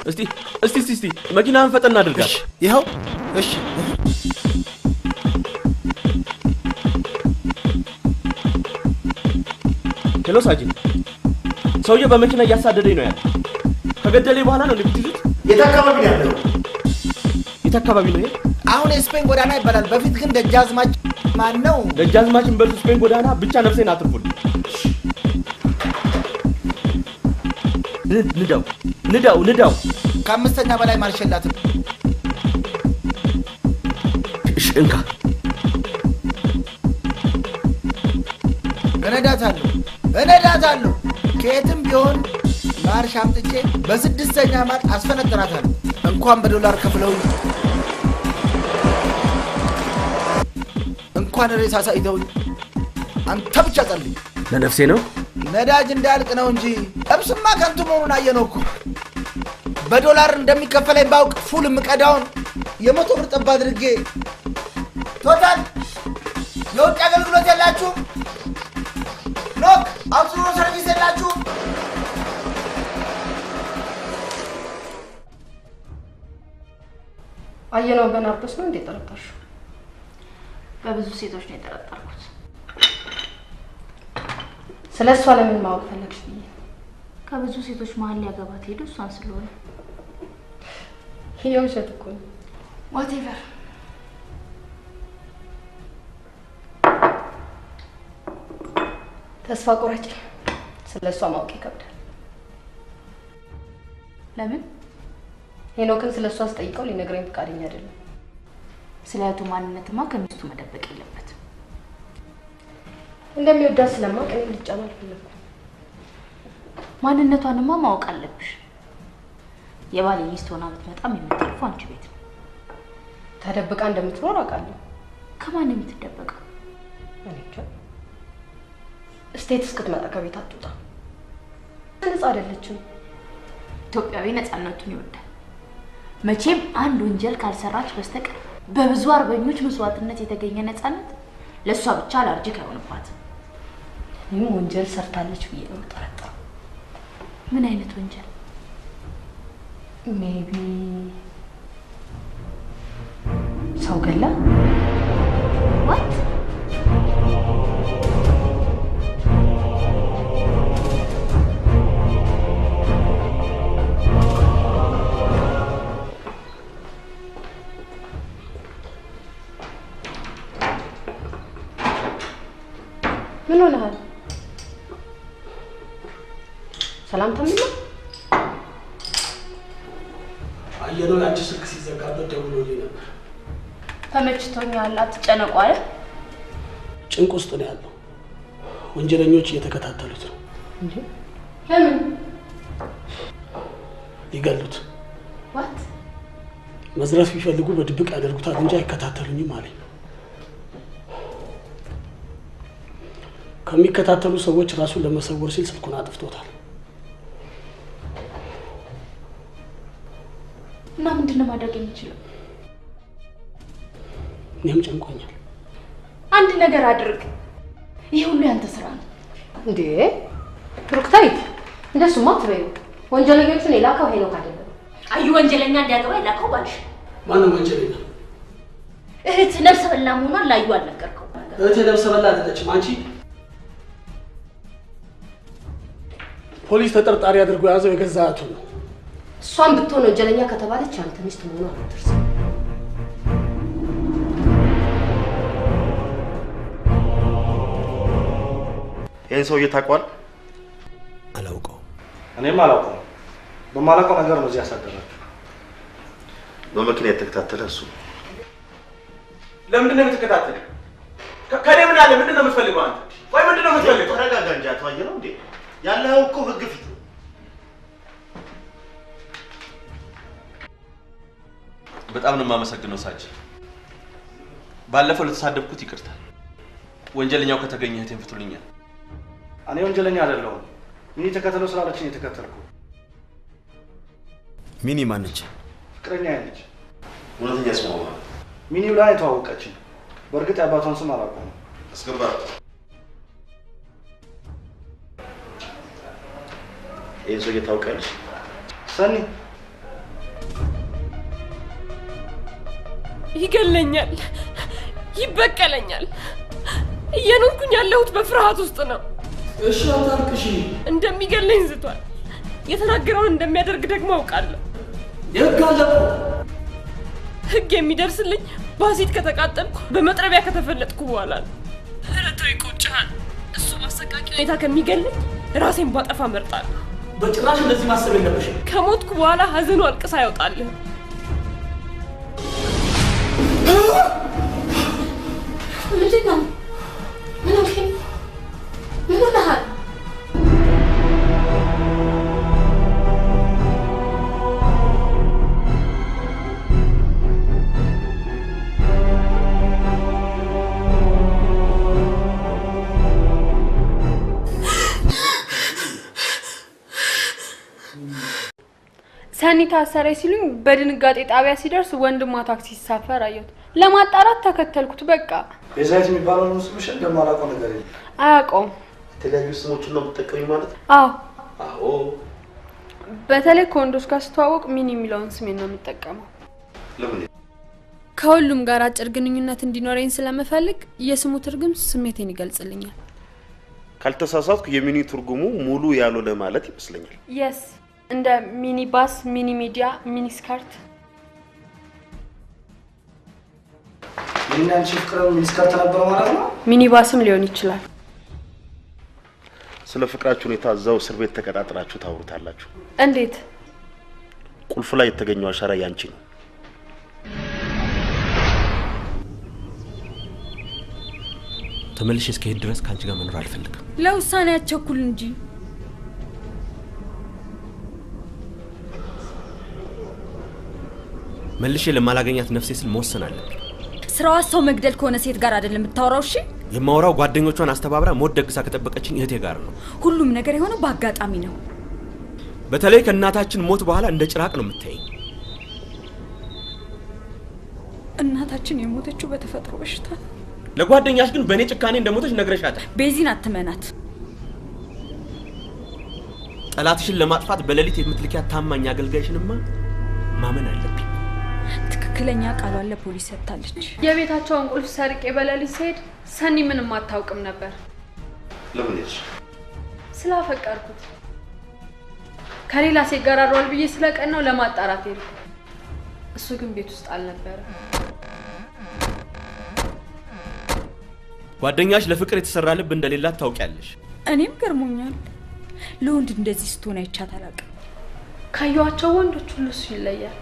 እስቲ መኪናን ፈጠን አድርጋት። ይኸው እሺ ሄሎ ሳጅን፣ ሰውዬው በመኪና እያሳደደኝ ነው ያለ። ከገደለኝ በኋላ ነው ልትይዙት? የት አካባቢ ነው ያለው? የት አካባቢ ነው ይሄ? አሁን የስፔን ጎዳና ይባላል። በፊት ግን ደጃዝማች ማን ነው? ደጃዝማችን በሉ ስፔን ጎዳና ብቻ ነፍሴን አትርፉልኝ። ንዳው ከአምስተኛ በላይ ማርሸላትም። እሺ እንካ። እነዳታለሁ ከየትም ቢሆን ማርሽ አምጥቼ በስድስተኛ ማጥ አስፈነጥራታለሁ። እንኳን በዶላር ከፍለው እንኳን ሬሳ ሳይተውኝ አንተ ብቻ ጸልይ። ለነፍሴ ነው። ነዳጅ እንዳያልቅ ነው እንጂ እብስማ ከንቱ መሆኑን አየነው እኮ። በዶላር እንደሚከፈለኝ ባውቅ ፉል የምቀዳውን የ100 ብር ጠብ አድርጌ ቶታል የውጭ አገልግሎት የላችሁም? ኖክ አውትሮ ሰርቪስ የላችሁም? አየነው በናርዶስ ነው እንዴ ጠረጠርሽው? በብዙ ሴቶች ነው የጠረጠርኩት። ስለሷ ለምን ማወቅ ፈለግሽ ብዬ። ከብዙ ሴቶች መሀል ሊያገባት ሄዶ እሷን ስለሆነ የውሸት እኮ ነው። ዋቴቨር። ተስፋ ቆራጭ። ስለሷ ማወቅ ይከብዳል። ለምን? ሄኖክን ስለሷ ስጠይቀው ሊነግረኝ ፈቃደኛ አይደለም። ስለ እህቱ ማንነትማ ከሚስቱ መደበቅ የለበትም። እንደሚወዳት ስለማውቅ እኔ ልጫን አልፈለኩም። ማንነቷንማ ማወቅ አለብሽ። የባሌ ሚስት ሆና ብትመጣም የምትልፈው አንቺ ቤት ነው። ተደብቃ እንደምትኖር አውቃለሁ። ከማን የምትደበቀው? እኔ እንጃ። ስቴት እስክትመጣ ከቤት አትወጣ። ነፃ አይደለችም። ኢትዮጵያዊ ነፃነቱን ይወዳል። መቼም አንድ ወንጀል ካልሰራች በስተቀር በብዙ አርበኞች መስዋዕትነት የተገኘ ነፃነት ለሷ ብቻ አላርጅክ አይሆንባትም። እኔም ወንጀል ሰርታለች ብዬ ነው የምጠረጥረው። ምን አይነት ወንጀል? ሜቢ ሰው ገላ? ዋት? ምን ሆነሃል? ሰላም ተምና አየነው አንቺ ስልክ ሲዘጋበት ደውሎልኝ ነበር። ተመችቶኛል፣ አትጨነቁ አለ። ጭንቅ ውስጥ ነው ያለው። ወንጀለኞች እየተከታተሉት ነው። እንዴ? ለምን? ሊገሉት። ዋት? መዝረፍ ቢፈልጉ በድብቅ ያደርጉታል እንጂ አይከታተሉኝም አለኝ። ከሚከታተሉ ሰዎች ራሱን ለመሰወር ሲል ስልኩን አጥፍቶታል። እና ምንድነው ማድረግ የምችለው? እኔም ጨንቆኛል። አንድ ነገር አድርግ። ይሄ ሁሉ ያንተ ስራ ነው እንዴ? ብሩክታይት እንደሱማ አትበይው። ወንጀለኞቹን የላከው ሄኖክ አይደለም። አዩ ወንጀለኛ እንዲያገባ የላከው ባልሽ። ማነው ወንጀለኛ? እህት ነፍሰ በላ መሆኗን ላዩ አልነገርከው? እህቴ ነፍሰ በላ አይደለችም። አንቺ ፖሊስ ተጠርጣሪ አድርጎ ያዘው የገዛ እህቱን ነው። እሷን ብትሆን ወንጀለኛ ከተባለች አንተ ሚስት መሆኗን አትርሳ። ይህን ሰውዬ ታውቀዋል? አላውቀውም። እኔም አላውቀውም። በማላውቀው ነገር ነው እዚህ ያሳደራችሁ። በመኪና የተከታተለ እሱ። ለምንድን ነው የምትከታተለው? ከኔ ምን አለ? ምንድን ነው የምትፈልገው አንተ? ወይ ምንድን ነው የምትፈልገው? ተረጋጋ እንጂ አቶ አየነው እንዴ! ያለው እኮ ህግ ፊት ነው። በጣም ነው የማመሰግነው ሳጅ። ባለፈው ለተሳደብኩት ይቅርታ። ወንጀለኛው ከተገኘ እህቴን ፍቱልኛል። እኔ ወንጀለኛ አይደለሁም። ሚኒ ተከተለው ስላለችኝ የተከተልኩ። ሚኒ ማነች? ፍቅረኛ ነች። እውነተኛ ስሟ ሚኒ ብላ የተዋወቀችኝ። በእርግጥ የአባቷን ስም አላውቀውም። አስገባት። ይህን ሰውዬ ታውቂያለሽ? ሰኒ ይገለኛል፣ ይበቀለኛል። እየኖርኩኝ ያለሁት በፍርሃት ውስጥ ነው። እሺ አታልቅሺ። እንደሚገለኝ ዝቷል። የተናገረውን እንደሚያደርግ ደግሞ አውቃለሁ። የህግ አለ እኮ። ህግ የሚደርስልኝ ባሲት ከተቃጠልኩ በመጥረቢያ ከተፈለጥኩ በኋላ ነው። እረቶ ይቆጭሃል። እሱ በአሰቃቂ ሁኔታ ከሚገለኝ ራሴን ባጠፋ እመርጣለሁ። በጭራሽ እንደዚህ ማሰብ የለብሽም። ከሞትኩ በኋላ ሀዘኑ አልቅሳ ያወጣልህ። ምንድን ነው? ምን ሆንክ? ምን ሆነሃል? ሰኒ ታሰረ ሲሉኝ በድንጋጤ ጣቢያ ሲደርስ ወንድሟ ታክሲ ሲሳፈር አየሁት። ለማጣራት ተከተልኩት። በቃ ቤዛዊት የሚባለው ነው ስምሽ? እንደማላውቀው ነገር የለም። አያውቀውም። የተለያዩ ስሞችን ነው የምትጠቀሚ ማለት? አዎ አዎ። በተለይ ከወንዶች ጋር ስተዋወቅ ሚኒ የሚለውን ስሜን ነው የምጠቀመው። ለምን? ከሁሉም ጋር አጭር ግንኙነት እንዲኖረኝ ስለምፈልግ የስሙ ትርጉም ስሜቴን ይገልጽልኛል። ካልተሳሳትኩ የሚኒ ትርጉሙ ሙሉ ያልሆነ ማለት ይመስለኛል። የስ እንደ ሚኒ ባስ፣ ሚኒ ሚዲያ፣ ሚኒ ስካርት። ሚኒ አንቺ ፍቅር ሚኒ ስካርት ነበር ማለት ነው? ሚኒ ባስም ሊሆን ይችላል። ስለ ፍቅራችሁ ሁኔታ እዛው እስር ቤት ተቀጣጥራችሁ ታውሩታላችሁ። እንዴት? ቁልፍ ላይ የተገኘው አሻራ ያንቺ ነው። ተመልሼ እስከሄድ ድረስ ካንቺ ጋር መኖር አልፈልግም። ለውሳኔ አቸኩል እንጂ መልሼ ለማላገኛት ነፍሴ ስል መወሰን አለብኝ። ስራዋ ሰው መግደል ከሆነ ሴት ጋር አይደለም የምታወራው። እሺ የማወራው ጓደኞቿን አስተባብራ ሞት ደግሳ ከጠበቀችኝ እህቴ ጋር ነው። ሁሉም ነገር የሆነው በአጋጣሚ ነው። በተለይ ከእናታችን ሞት በኋላ እንደ ጭራቅ ነው የምታየኝ። እናታችን የሞተችው በተፈጥሮ በሽታ። ለጓደኛሽ ግን በእኔ ጭካኔ እንደሞተች ነግረሻታል። ቤዚን አትመናት። ጠላትሽን ለማጥፋት በሌሊት የምትልኪያት ታማኝ አገልጋይሽንማ ማመን አለብኝ። ትክክለኛ ቃሏን ለፖሊስ ሰጥታለች። የቤታቸውን ቁልፍ ሰርቄ በሌሊት ስሄድ ሰኒ ምንም አታውቅም ነበር። ለምን ሄድሽ? ስላፈቀርኩት ከሌላ ሴት ጋር አሯል ብዬ ስለቀናው ለማጣራት ሄድኩ። እሱ ግን ቤት ውስጥ አልነበረ። ጓደኛሽ ለፍቅር የተሰራ ልብ እንደሌላት ታውቂያለሽ። እኔም ገርሞኛል። ለወንድ እንደዚህ ስትሆን አይቻት አላውቅም። ካየኋቸው ወንዶች ሁሉ እሱ ይለያል።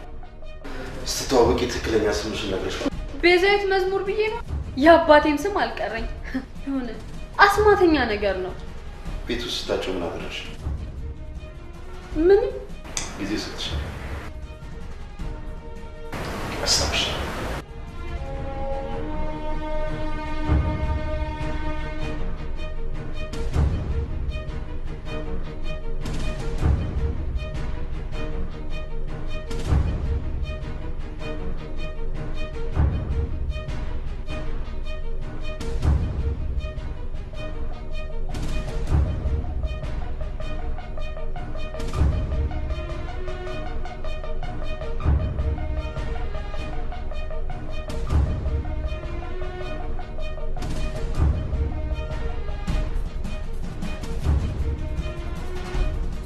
ስትተዋወቂ ትክክለኛ ስምሽን ነግረሽ? ቤዛዊት መዝሙር ብዬ ነው። የአባቴም ስም አልቀረኝ። የሆነ አስማተኛ ነገር ነው። ቤት ውስጥ ስታቸው ምን አደረሽ? ምን ጊዜ ሰጥሽ? አስታውሽ።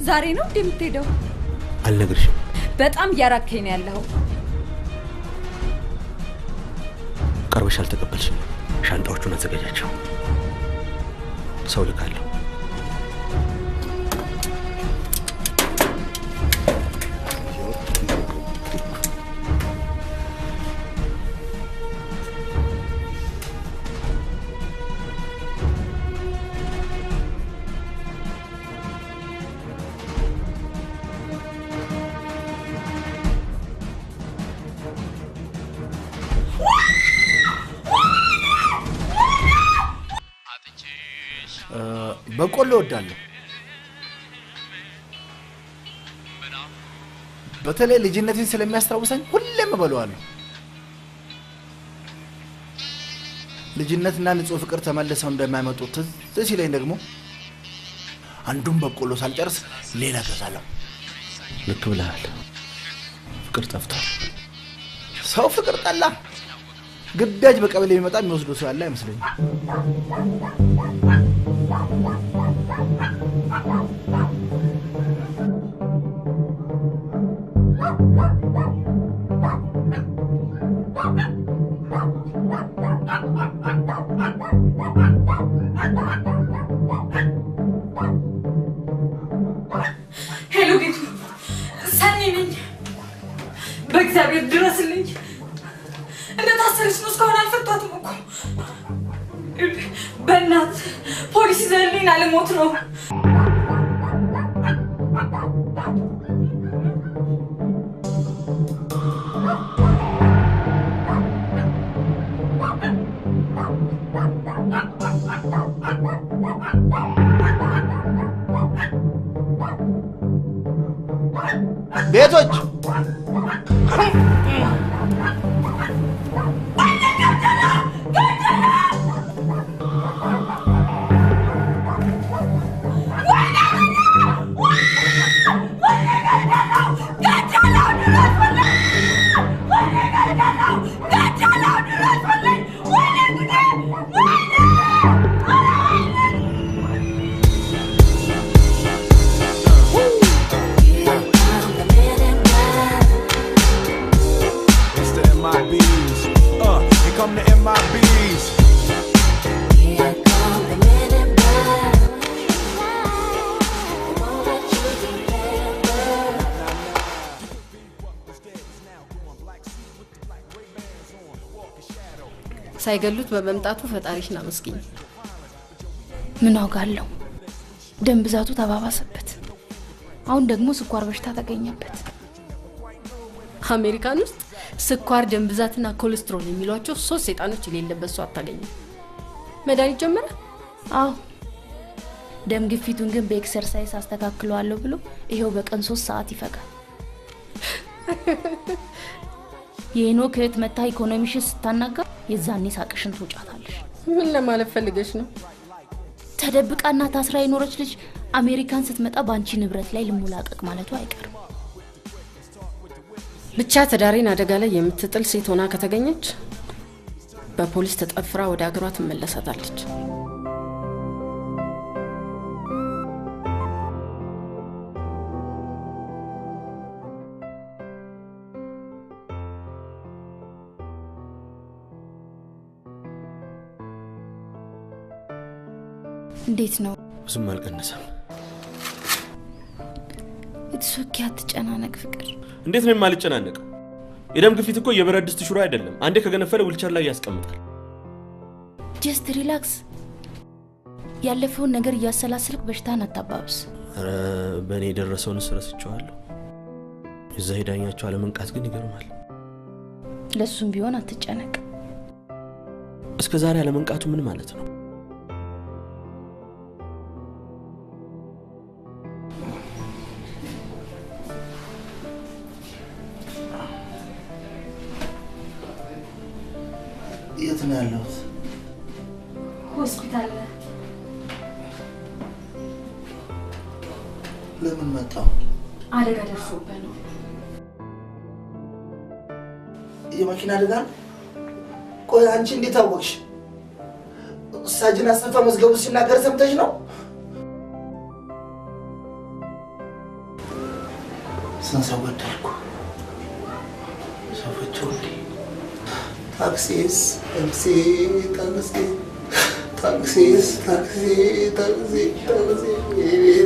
ዛሬ ነው እንደምትሄደው? አልነግርሽም። በጣም ያራከኝ ነው ያለው። ቀርበሽ አልተቀበልሽም። ሻንጣዎቹን አዘጋጃቸው። ሰው ልካለሁ። በቆሎ ወዳለሁ። በተለይ ልጅነቴን ስለሚያስታውሰኝ ሁሌም እበለዋለሁ። ልጅነትና ንጹህ ፍቅር ተመልሰው እንደማይመጡ ትዝ ሲለኝ ደግሞ አንዱን በቆሎ ሳልጨርስ ሌላ ገዛለሁ። ልክ ብለሃል። ፍቅር ጠፍቷል። ሰው ፍቅር ጠላ። ግዳጅ በቀበሌ የሚመጣ የሚወስዱ ሰው ያለ አይመስለኝም። ሄሎ ጌቱ፣ ሰኒ ነኝ። በእግዚአብሔር ድረስልኝ። እንደታሰረች ነው። እስካሁን አልፈቷትም እኮ። በእናት ፖሊስ ይዘልኝ አልሞት ነው። ቤቶች ሳይገሉት በመምጣቱ ፈጣሪሽን አመስግኝ። ምን አውቃለሁ፣ ደም ብዛቱ ተባባሰበት። አሁን ደግሞ ስኳር በሽታ ተገኘበት። አሜሪካን ውስጥ ስኳር፣ ደም ብዛትና ኮሌስትሮል የሚሏቸው 3 ሰይጣኖች የሌለበት ሰው አታገኝም። መድኃኒት ጀመረ? አዎ። ደም ግፊቱን ግን በኤክሰርሳይዝ አስተካክለዋለሁ ብሎ ይሄው በቀን 3 ሰዓት ይፈጋል። የሄኖክ እህት መታ ኢኮኖሚሽን ስታናጋ የዛኔ ሳቅሽን ትውጫታለሽ። ምን ለማለት ፈልገሽ ነው? ተደብቃና ታስራ የኖረች ልጅ አሜሪካን ስትመጣ ባንቺ ንብረት ላይ ልሙላቀቅ ማለቱ አይቀርም። ብቻ ትዳሬን አደጋ ላይ የምትጥል ሴት ሆና ከተገኘች በፖሊስ ተጠፍራ ወደ አገሯ ትመለሳታለች። እንዴት ነው? ብዙም አልቀነሰም። እትሶኪ አትጨናነቅ ፍቅር። እንዴት ነው የማልጨናነቀው? የደም ግፊት እኮ የብረት ድስት ሽሮ አይደለም። አንዴ ከገነፈለ ዊልቸር ላይ ያስቀምጣል። ጀስት ሪላክስ። ያለፈውን ነገር እያሰላሰልክ በሽታን አታባብስ። ኧረ በእኔ የደረሰውን ረስቼዋለሁ። እዛ ሄዳኛቸው አለመንቃት ግን ይገርማል። ለሱም ቢሆን አትጨነቅ። እስከ ዛሬ አለመንቃቱ ምን ማለት ነው? የት ነው ያለሁት? ሆስፒታል። ለምን መጣሁ? አደጋ ደርሶብህ ነው። የመኪና አደጋ? ቆይ አንቺ እንዴት አወቅሽ? ሳጅን አሰፋ መዝገቡ ሲናገር ሰምተሽ ነው? ስንት ሰው ገደልኩ? ሰዎች ወዲ ታክሲስ ታክሲ ታክሲ ታክሲስ ታክሲ ታክሲ ታክሲ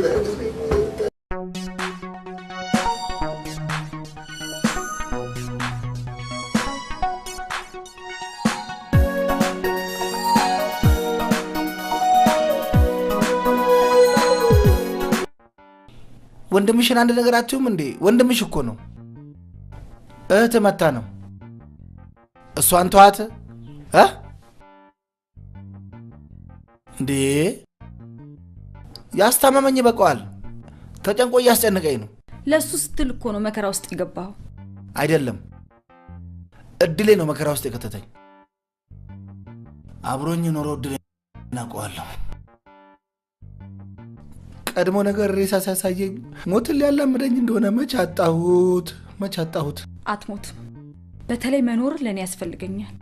ታክሲ ወንድምሽን አንድ ነገር አትዩም እንዴ? ወንድምሽ እኮ ነው። እህት መታ ነው። እሷን ተዋት እንዴ? ያስታመመኝ በቀዋል። ተጨንቆ እያስጨነቀኝ ነው። ለሱ ስትል እኮ ነው መከራ ውስጥ የገባው። አይደለም እድሌ ነው መከራ ውስጥ የከተተኝ። አብሮኝ ኖሮ እድሌ እናውቀዋለሁ። ቀድሞ ነገር ሬሳ ሲያሳየኝ ሞትን ሊያላምደኝ እንደሆነ መች አጣሁት። አትሞትም። በተለይ መኖር ለኔ ያስፈልገኛል።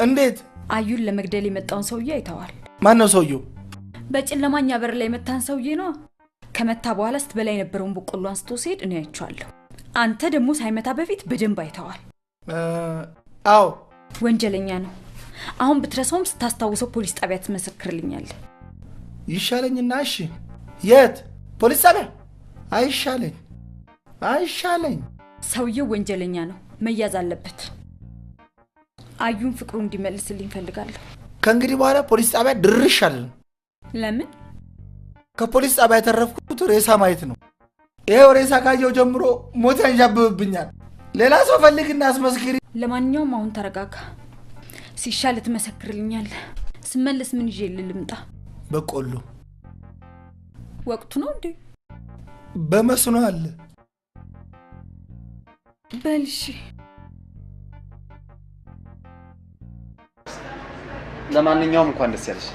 እንዴት? አዩን ለመግደል የመጣውን ሰውዬ አይተዋል? ማን ነው ሰውዬው? በጨለማኛ በር ላይ የመታን ሰውዬ ነው። ከመታ በኋላ ስትበላ የነበረውን በቆሎ አንስቶ ሲሄድ እኔ አይቼዋለሁ። አንተ ደግሞ ሳይመታ በፊት በደንብ አይተዋል። አዎ፣ ወንጀለኛ ነው። አሁን ብትረሳውም ስታስታውሰው ፖሊስ ጣቢያ ትመሰክርልኛለህ። ይሻለኝና እሺ። የት? ፖሊስ ጣቢያ? አይሻለኝ። ሰውዬው ወንጀለኛ ነው፣ መያዝ አለበት። አዩን ፍቅሩ እንዲመልስልኝ ፈልጋለሁ። ከእንግዲህ በኋላ ፖሊስ ጣቢያ ድርሽ አለን። ለምን? ከፖሊስ ጣቢያ የተረፍኩት ሬሳ ማየት ነው። ይሄው ሬሳ ካየው ጀምሮ ሞት ያንዣብብብኛል። ሌላ ሰው ፈልግና አስመስክሪ። ለማንኛውም አሁን ተረጋጋ። ሲሻል ትመሰክርልኛለህ። ስመለስ ምን ይዤ ልምጣ? በቆሎ። ወቅቱ ነው እንዴ? በመስኖ አለ። በልሽ። ለማንኛውም እንኳን ደስ ያለሽ።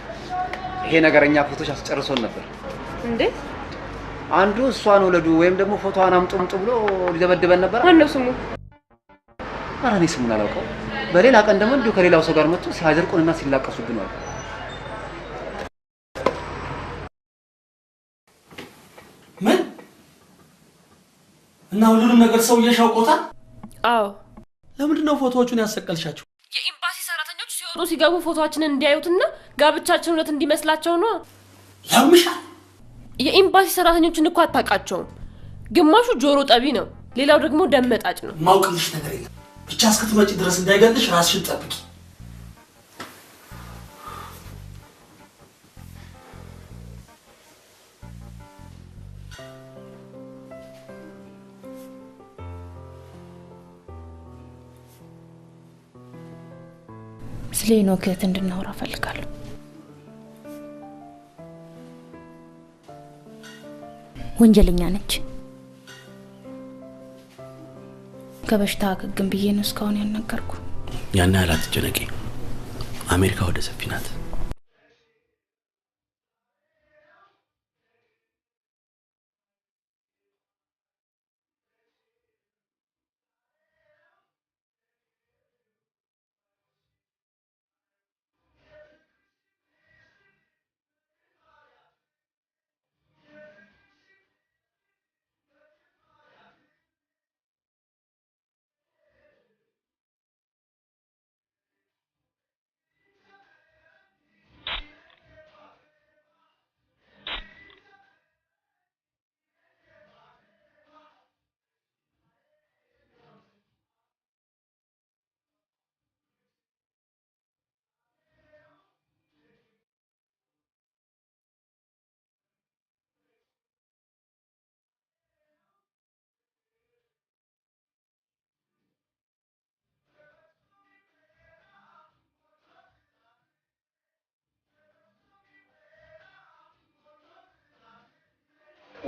ይሄ ነገረኛ ፎቶች አስጨርሶን ነበር። እንዴ? አንዱ እሷን ወለዱ ወይም ደግሞ ፎቶዋን አምጡ ብሎ ሊደበድበን ነበር። ማነው ስሙ? ኧረ እኔ ስሙን አላውቀው። በሌላ ቀን ደግሞ እንዲሁ ከሌላው ሰው ጋር መጥቶ ሲያደርቁንና ሲላቀሱብን ነው። ምን? እና ሁሉንም ነገር ሰው እየሻውቆታል? አዎ። ለምንድን ነው ፎቶዎቹን ያሰቀልሻቸው? የኤምባሲ ሰራተኞች ሲወጡ ሲገቡ ፎቶአችንን እንዲያዩትና ጋብቻችን እውነት እንዲመስላቸው ነው። ያምሻል። የኤምባሲ ሰራተኞችን እኮ አታውቃቸውም። ግማሹ ጆሮ ጠቢ ነው፣ ሌላው ደግሞ ደም መጣጭ ነው። ማውቅልሽ ነገር የለም። ብቻ እስክትመጪ ድረስ እንዳይገልሽ ራስሽን ጠብቂ። ስለ ሄኖክ እህት እንድናወራ ፈልጋለሁ። ወንጀለኛ ነች። ከበሽታ አገግም ብዬ ነው እስካሁን ያልነገርኩ። ያን ያህል አትጨነቂ። አሜሪካ ወደ ሰፊ ናት።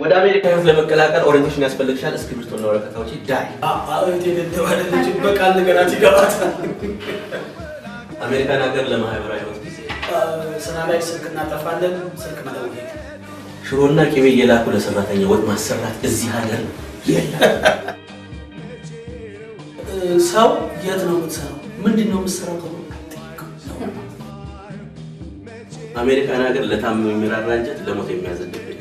ወደ አሜሪካ ህይወት ለመቀላቀል ኦሪንቴሽን ያስፈልግሻል። እስክሪብቶና ወረቀት አውጪ። ዳይ በቃል ነገራት ይገባታል። አሜሪካን ሀገር ለማህበራዊ ህይወት ጊዜ ስራ ላይ ስልክ እናጠፋለን። ስልክ መደወል ሽሮና ቅቤ እየላኩ ለሰራተኛ ወጥ ማሰራት እዚህ ሀገር የለም። ሰው የት ነው የምትሰራው? ምንድን ነው የምትሰራው? አሜሪካን ሀገር ለታመመ የሚራራ እንጨት ለሞት የሚያዘልብኝ።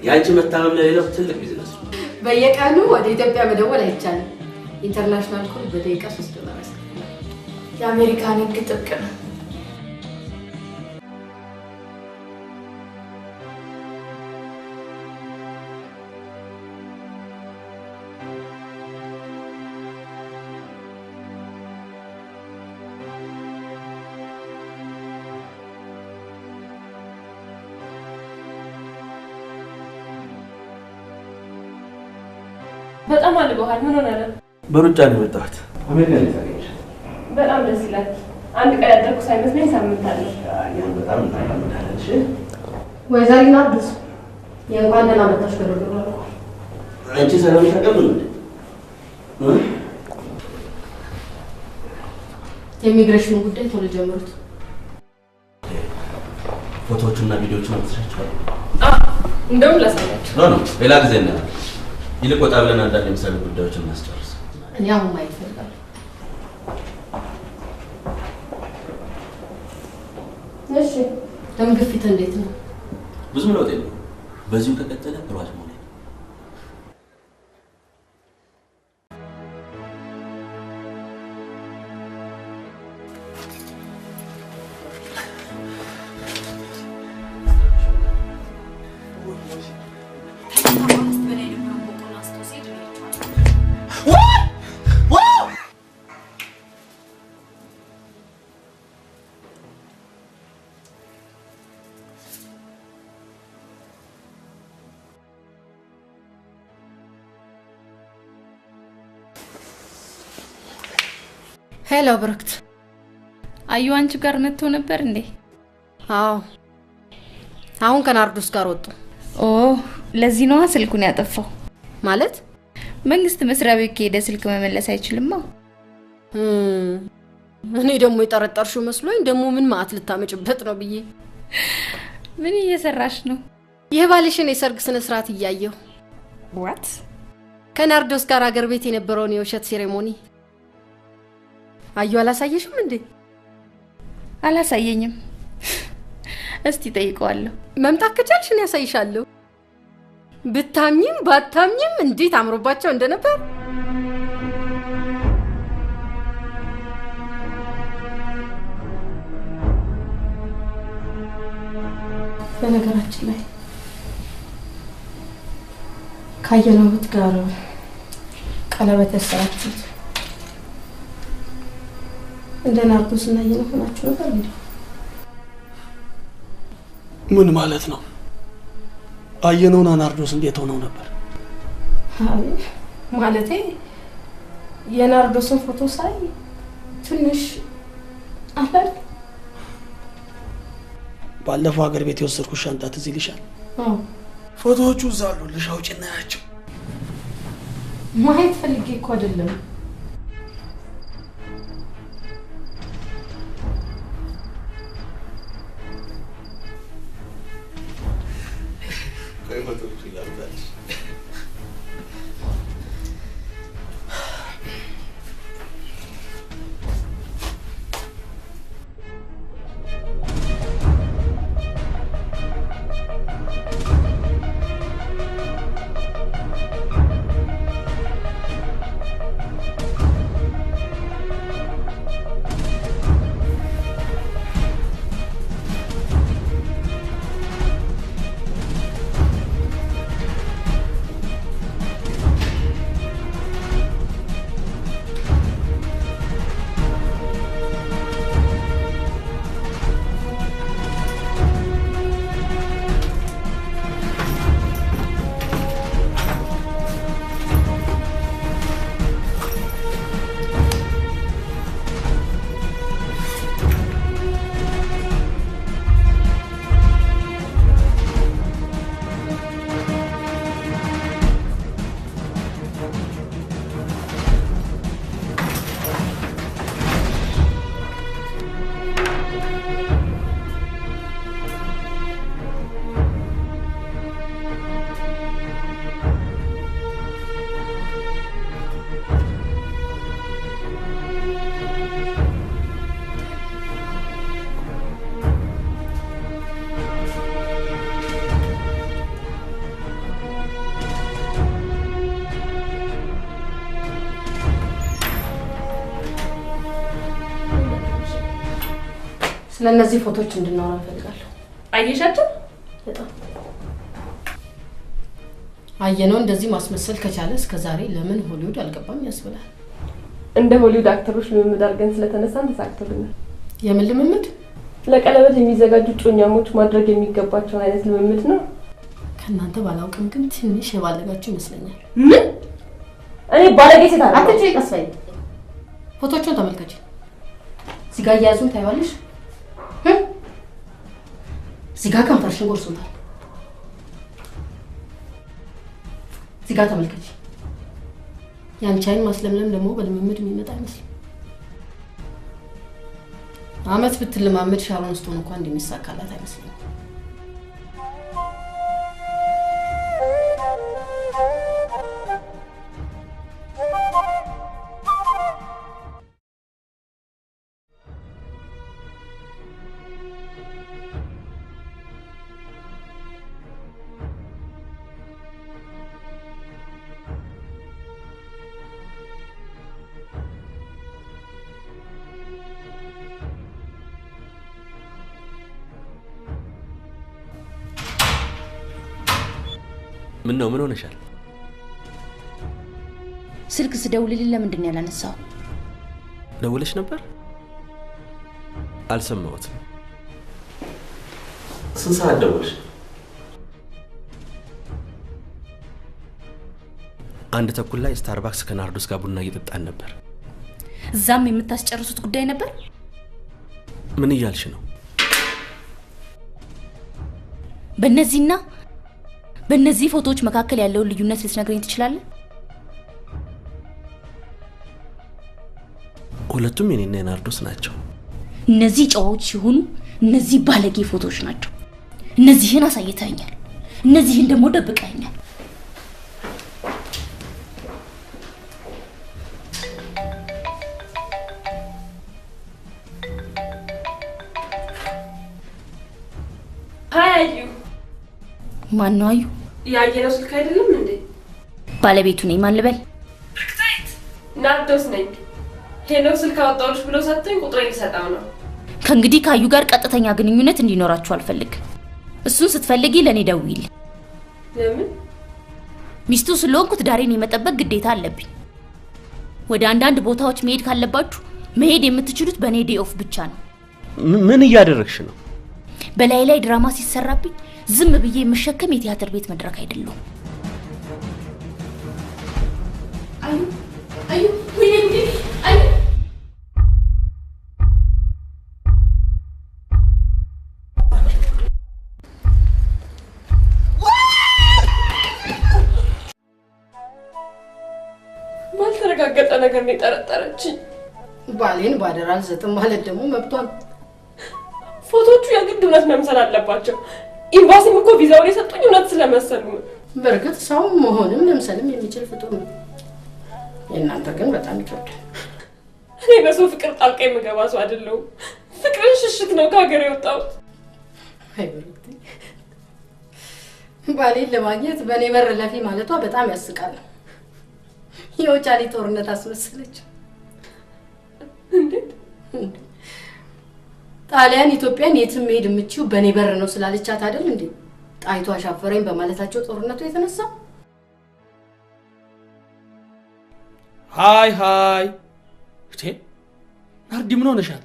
የአንቺ መታመም ለሌላው ትልቅ ቢዝነስ ነው። በየቀኑ ወደ ኢትዮጵያ መደወል አይቻልም። ኢንተርናሽናል ኮል በደቂቃ $3 ያስከፍላል። የአሜሪካን ህግ ጥብቅ ነው። በጣም አልበሃል። ምን ሆነ ነው? በሩጫ ነው የመጣሁት። አሜሪካ ላይ ታገኘሽ? በጣም ደስ ይላል። አንድ ቀን ያደረኩ ሳይመስለኝ ሳምንት አለ። ያን በጣም እናያለን። እሺ ወይዘሪት ናርዶስ የእንኳን ደህና መጣሽ ገረገሩ አልኩ። አንቺ ሰላም ታቀበሉ እንዴ? የኢሚግሬሽኑ ጉዳይ ቶሎ ጀምሩት። ፎቶዎቹና ቪዲዮዎቹን አምጥቻቸዋል። እንደውም ላሳያችሁ። ኖ ሌላ ጊዜ እናያለን። ይልቅ ወጣ ብለን አንዳንድ የምሳሌ ጉዳዮችን እናስጨርስ። እኔ አሁን ማየት እፈልጋለሁ። እሺ፣ ደም ግፊት እንዴት ነው? ብዙም ለውጥ የለውም። በዚሁ ከቀጠለ ሯጭ መሆን ሄሎ ብሩክት፣ አዩ አንቺ ጋር መጥቶ ነበር እንዴ? አዎ፣ አሁን ከናርዶስ ጋር ወጡ። ኦ፣ ለዚህ ነው ስልኩን ያጠፋው። ማለት መንግስት መስሪያ ቤት ከሄደ ስልክ መመለስ አይችልማ። እኔ ደግሞ የጠረጠርሽው መስሎኝ ደግሞ ምን ማት ልታመጭበት ነው ብዬ። ምን እየሰራሽ ነው? የባልሽን የሰርግ ስነ ስርዓት እያየሁ። ዋት? ከናርዶስ ጋር አገር ቤት የነበረውን የውሸት ሴሬሞኒ አዩ አላሳየሽም እንዴ? አላሳየኝም። እስቲ ጠይቀዋለሁ። መምጣት ከቻልሽ እኔ ያሳይሻለሁ። ብታምኚም ባታምኚም እንዴት አምሮባቸው እንደነበር። በነገራችን ላይ ካየነውት ጋር ቀለበት ያሰራችሁት እንደ ናርዶስ እና የሆናችሁ ነበር እንዴ? ምን ማለት ነው? አየነውና ናርዶስ እንዴት ሆነው ነበር? አይ ማለቴ የናርዶስን ፎቶ ሳይ ትንሽ አፈር። ባለፈው ሀገር ቤት የወሰድኩት ሻንጣ ትዝ ይልሻል? አዎ፣ ፎቶዎቹ እዛ አሉልሽ። አውጪና ያቸው። ማየት ፈልጌ እኮ አይደለም። ስለነዚህ ፎቶዎች እንድናወራ እፈልጋለሁ። አየሻቸው? በጣም አየነው። እንደዚህ ማስመሰል ከቻለ እስከዛሬ ለምን ሆሊውድ አልገባም ያስብላል። እንደ ሆሊውድ አክተሮች ልምምድ አድርገን ስለተነሳን ተሳክቶልናል። የምን ልምምድ? ለቀለበት የሚዘጋጁ ጮኛሞች ማድረግ የሚገባቸውን አይነት ልምምድ ነው። ከእናንተ ባላውቅም ግን ትንሽ የባለጋችሁ ይመስለኛል። ምን? እኔ ባለጌ ሴት አይደለሁ። አትጪ፣ ቀስ በይ። ፎቶቹን ተመልከች። እዚህ ጋር እያያዙን ታይዋለሽ። እዚህ ጋር ከንፈርሽን ጎርሶታል። እዚህ ጋር ተመልከች። ያንቺ አይን ማስለምለም ደግሞ በልምምድ የሚመጣ አይመስልም። አመት ብትለማመድ ሻሮን ስቶን እንኳን እንደሚሳካላት አይመስልም። ምን ሆነሻል? ስልክ ስደውልልኝ ለምንድን ነው ያላነሳው? ደውለሽ ነበር? አልሰማሁትም። ስንት ሰዓት ደውልሽ? 1:30 ላይ ስታርባክስ ከናርዶስ ጋር ቡና እየጠጣን ነበር። እዛም የምታስጨርሱት ጉዳይ ነበር? ምን እያልሽ ነው? በእነዚህ ፎቶዎች መካከል ያለውን ልዩነት ልትነግረኝ ትችላለህ? ሁለቱም የኔና የናርዶስ ናቸው። እነዚህ ጨዋዎች ሲሆኑ እነዚህ ባለጌ ፎቶዎች ናቸው። እነዚህን አሳይተኛል፣ እነዚህን ደግሞ ደብቀኛል። አዩ ማን ነው? አዩ ያየነው ስልክ አይደለም እንዴ? ባለቤቱ ነኝ። ማን ልበል? ናርዶስ ነኝ። ሄኖክ ስልክ አወጣሁልሽ ብሎ ሰጥቶኝ ቁጥሬን ልሰጠው ነው። ከእንግዲህ ከአዩ ጋር ቀጥተኛ ግንኙነት እንዲኖራችሁ አልፈልግም። እሱን ስትፈልጊ ለኔ ደውይልኝ። ለምን? ሚስቱ ስለሆንኩ ትዳሬን የመጠበቅ ግዴታ አለብኝ። ወደ አንዳንድ ቦታዎች መሄድ ካለባችሁ መሄድ የምትችሉት በኔ ዴይ ኦፍ ብቻ ነው። ምን እያደረግሽ ነው? በላይ ላይ ድራማ ሲሰራብኝ ዝም ብዬ የምሸከም የቲያትር ቤት መድረክ አይደለም። አዩ ወይኔ አዩ ባልተረጋገጠ ነገር ነው የጠረጠረችኝ። ባሌን ባደራ አልሰጥም ማለት ደግሞ መብቷ ነው። ፎቶቹ የግድ እውነት መምሰል አለባቸው። ኤምባሲም እኮ ቪዛውን የሰጡኝ እውነት ስለመሰሉ ነው። በእርግጥ ሰው መሆንም ለምሳሌም የሚችል ፍጡር ነው። የእናንተ ግን በጣም ይከብዳል። እኔ በሰው ፍቅር ጣልቃ የምገባ ሰው አይደለሁም። ፍቅርን ሽሽት ነው ከሀገር የወጣሁት። ባሌን ለማግኘት በእኔ በር ለፊ ማለቷ በጣም ያስቃል። የውጫሌ ጦርነት አስመሰለች። እንዴት? ጣሊያን ኢትዮጵያን የትም መሄድ የምችው በእኔ በር ነው ስላለቻት አይደል እንዴ? ጣይቱ አሻፈረኝ በማለታቸው ጦርነቱ የተነሳ። ሃይ እቴ ናርዲ ምን ሆነሻል?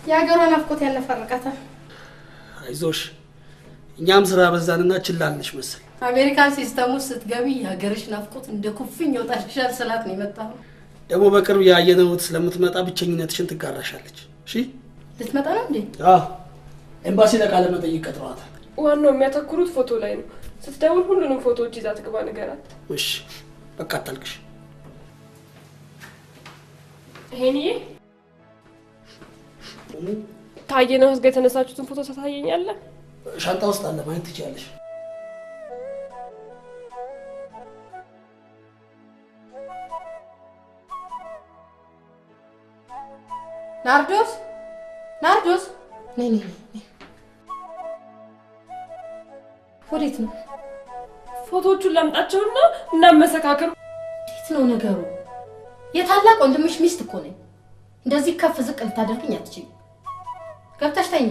የሀገሯ ናፍቆት ያነፈርቃታል። አይዞሽ፣ እኛም ስራ በዛንና ችላለሽ መሰል። አሜሪካን ሲስተም ውስጥ ስትገቢ የሀገርሽ ናፍቆት እንደ ኩፍኝ ይወጣልሻል ስላት ነው የመጣው። ደግሞ በቅርብ ያየነው ስለምትመጣ ብቸኝነትሽን ትጋራሻለች። እሺ ልትመጣ ነው እንዴ? ኤምባሲ ለቃለ መጠይቅ ቀጥሯታል። ዋናው የሚያተኩሩት ፎቶ ላይ ነው። ስትደውል ሁሉንም ፎቶዎች ይዛ ትግባ ንገራት። እሺ በቃ አታልቅሽ። ሄኒዬ ታየነው ህዝብ የተነሳችሁትን ፎቶ ታሳየኛለህ? ሻንጣ ውስጥ አለ፣ ማየት ትችያለሽ። ናርዶስ ነይ። ወዴት ነው? ፎቶዎቹን ላምጣቸውና እናመሰካከሩ። እንዴት ነው ነገሩ? የታላቅ ወንድምሽ ሚስት እኮ ነኝ። እንደዚህ ከፍ ዝቅ ልታደርግኝ አትችይም። ገብተሽ ተኝ።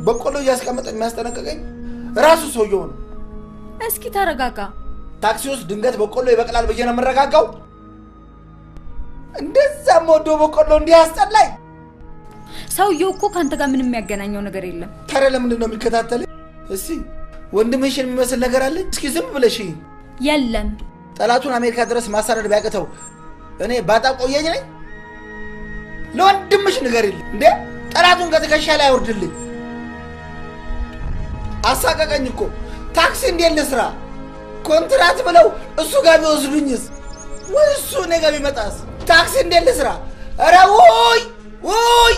በቆሎ እያስቀመጠ የሚያስጠነቅቀኝ ራሱ ሰውየው ነው። እስኪ ተረጋጋ። ታክሲ ውስጥ ድንገት በቆሎ ይበቅላል ብዬ ነው የምረጋጋው? እንደዛ የምወደው በቆሎ እንዲህ ያስጠላኝ። ሰውየው እኮ ከአንተ ጋር ምንም የሚያገናኘው ነገር የለም። ታዲያ ለምንድን ነው የሚከታተል? እስቲ ወንድምሽን የሚመስል ነገር አለ? እስኪ ዝም ብለሽ የለም። ጠላቱን አሜሪካ ድረስ ማሳረድ ቢያቅተው እኔ ባጣ ቆየኝ ነኝ? ለወንድምሽ ንገሪልኝ እንዴ! ጠላቱን ከትከሻ ላይ አውርድልኝ። አሳቀቀኝ እኮ። ታክሲ እንዴት ልስራ? ኮንትራት ብለው እሱ ጋር ቢወስዱኝስ? ወይ እሱ እኔ ጋር ቢመጣስ? ታክሲ እንዴት ልስራ? ኧረ ውይ ውይ!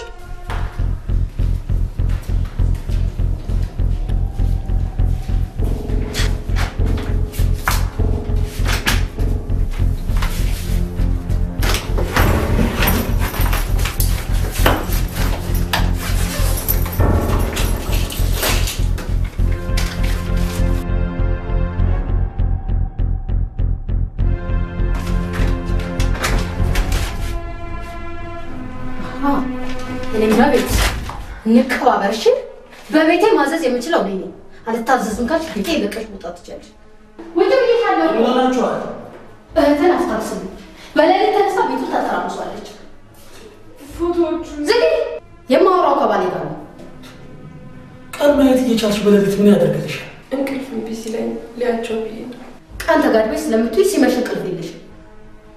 እኔም በቤት እንከባበር እሺ? በቤቴ ማዘዝ የምችለው እኔ ነኝ። አልታዘዝም ካልሽ ቤቴ ለቀሽ መውጣት ትችያለሽ። ወደ ቤት አለው ይሆናችኋል። እህትን አስታውስልኝ። በሌሊት ተነስታ ቤቱን ታተራምሷለች። ፎቶዎቹ ዝግ። የማወራው ከባሌ ጋር ነው። ቀን ማየት እየቻልሽ በሌሊት ምን ያደርግልሻል? እንቅልፍ እምቢ ሲለኝ ሊያቸው ብዬ ነው። ቀን ተጋድመሽ ስለምትውይ ሲመሽ እንቅልፍ የለሽም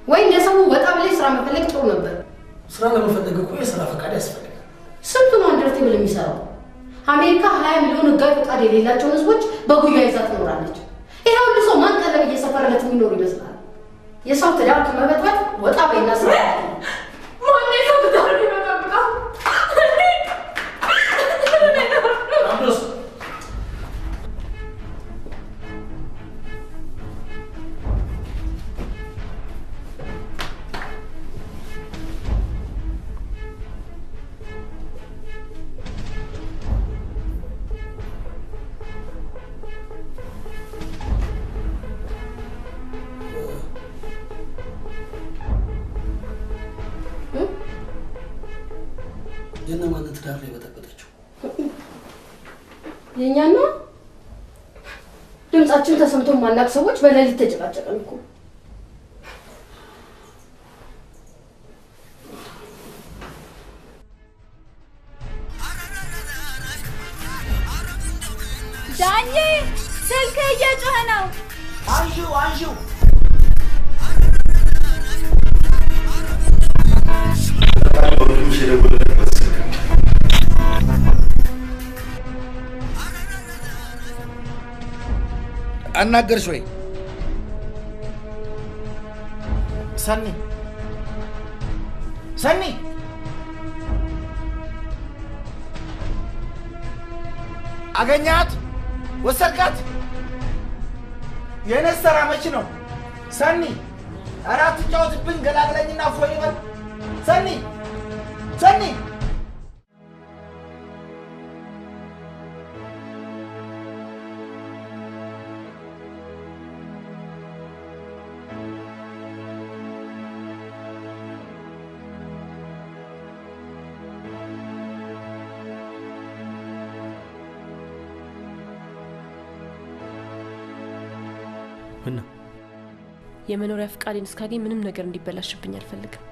ወይ? እንደ ሰው ወጣ ብለሽ ስራ መፈለግ ጥሩ ነበር። ስራ ለመፈለግ እኮ የስራ ፈቃድ ያስፈልጋል። ስንቱ ነው አንደር ቴብል የሚሰራው? አሜሪካ 20 ሚሊዮን ህጋዊ ፈቃድ የሌላቸውን ህዝቦች በጉያ ይዛ ትኖራለች። ይሄ ሁሉ ሰው ማን ቀለብ እየሰፈረለት የሚኖር ይመስላል? የሰው ትዳር ከመበጥበጥ ወጣ በይና ስራ። ማን የሰው ትዳር ይበጠብጣል? የእነማንን ትዳር ነው የበጠበጠችው? የእኛና ድምጻችን ተሰምቶ ማናቅ ሰዎች በሌሊት ተጨቃጨቀን እኮ። ዳኜ ስልክ እየጮኸ ነው። አንሺው አንሺው። አናገርሽ ወይ ሰኒ? ሰኒ አገኛት? ወሰድካት? የእኔ ሰራ መች ነው? ሰኒ ኧረ አትጫወትብኝ፣ ገላግለኝና እፎይ ልበል። ሰኒ ሰኒ እና የመኖሪያ ፍቃዴን እስካገኝ ምንም ነገር እንዲበላሽብኝ አልፈልግም።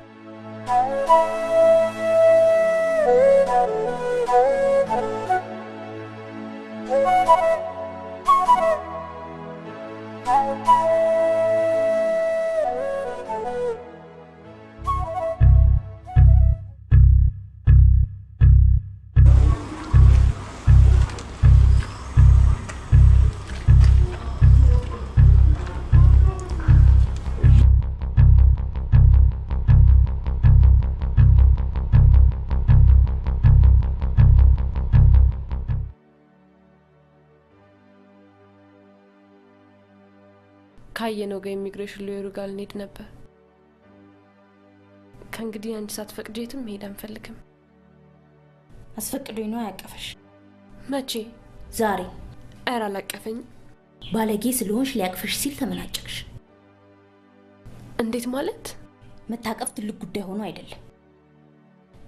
ካየነው ጋር ኢሚግሬሽን ሎየሩ ጋር ልንሄድ ነበር፣ ከእንግዲህ አንቺ ሳትፈቅጂ የትም መሄድ አንፈልግም። አስፈቅዶኝ ነው ያቀፈሽ። መቼ? ዛሬ። ኧረ አላቀፈኝ። ባለጌ ስለሆንሽ ሊያቅፍሽ ሲል ተመናጨቅሽ። እንዴት ማለት? መታቀፍ ትልቅ ጉዳይ ሆኖ አይደለም፣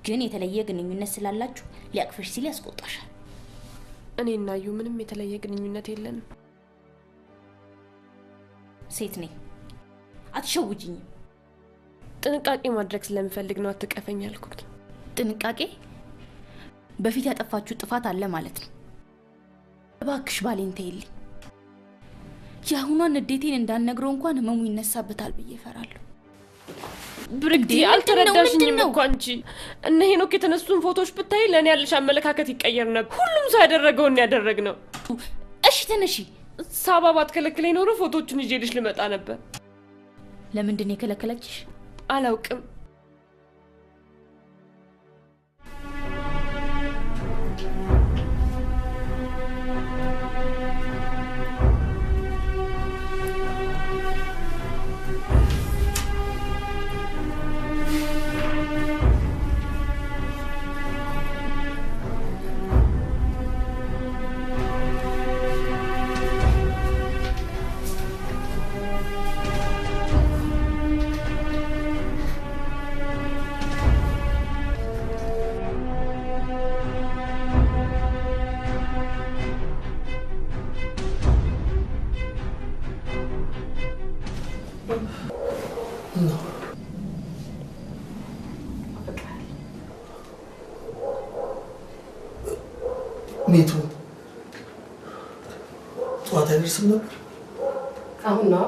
ግን የተለየ ግንኙነት ስላላችሁ ሊያቅፍሽ ሲል ያስቆጣሻል። እኔና ዩ ምንም የተለየ ግንኙነት የለንም። ሴት ነኝ፣ አትሸውጂኝ። ጥንቃቄ ማድረግ ስለምፈልግ ነው አትቀፈኝ ያልኩት። ጥንቃቄ? በፊት ያጠፋችሁ ጥፋት አለ ማለት ነው። እባክሽ ባሌን ተይልኝ። የአሁኗን ንዴቴን እንዳልነግረው እንኳን ህመሙ ይነሳበታል ብዬ እፈራለሁ። ብርግቲ አልተረዳሽኝም እኮ አንቺ። እነ ሄኖክ የተነሱን ፎቶዎች ብታይ ለኔ ያለሽ አመለካከት ይቀየር ነበር። ሁሉም ሰው ያደረገውን ያደረግነው። እሺ ተነሺ። ሳባ ባትከለክለኝ ኖሮ ፎቶዎቹን ይዤልሽ ልመጣ ነበር። ለምንድን ነው የከለከለችሽ? አላውቅም። ሜቱ ጠዋት አይደርስም ነበር? አሁን ነው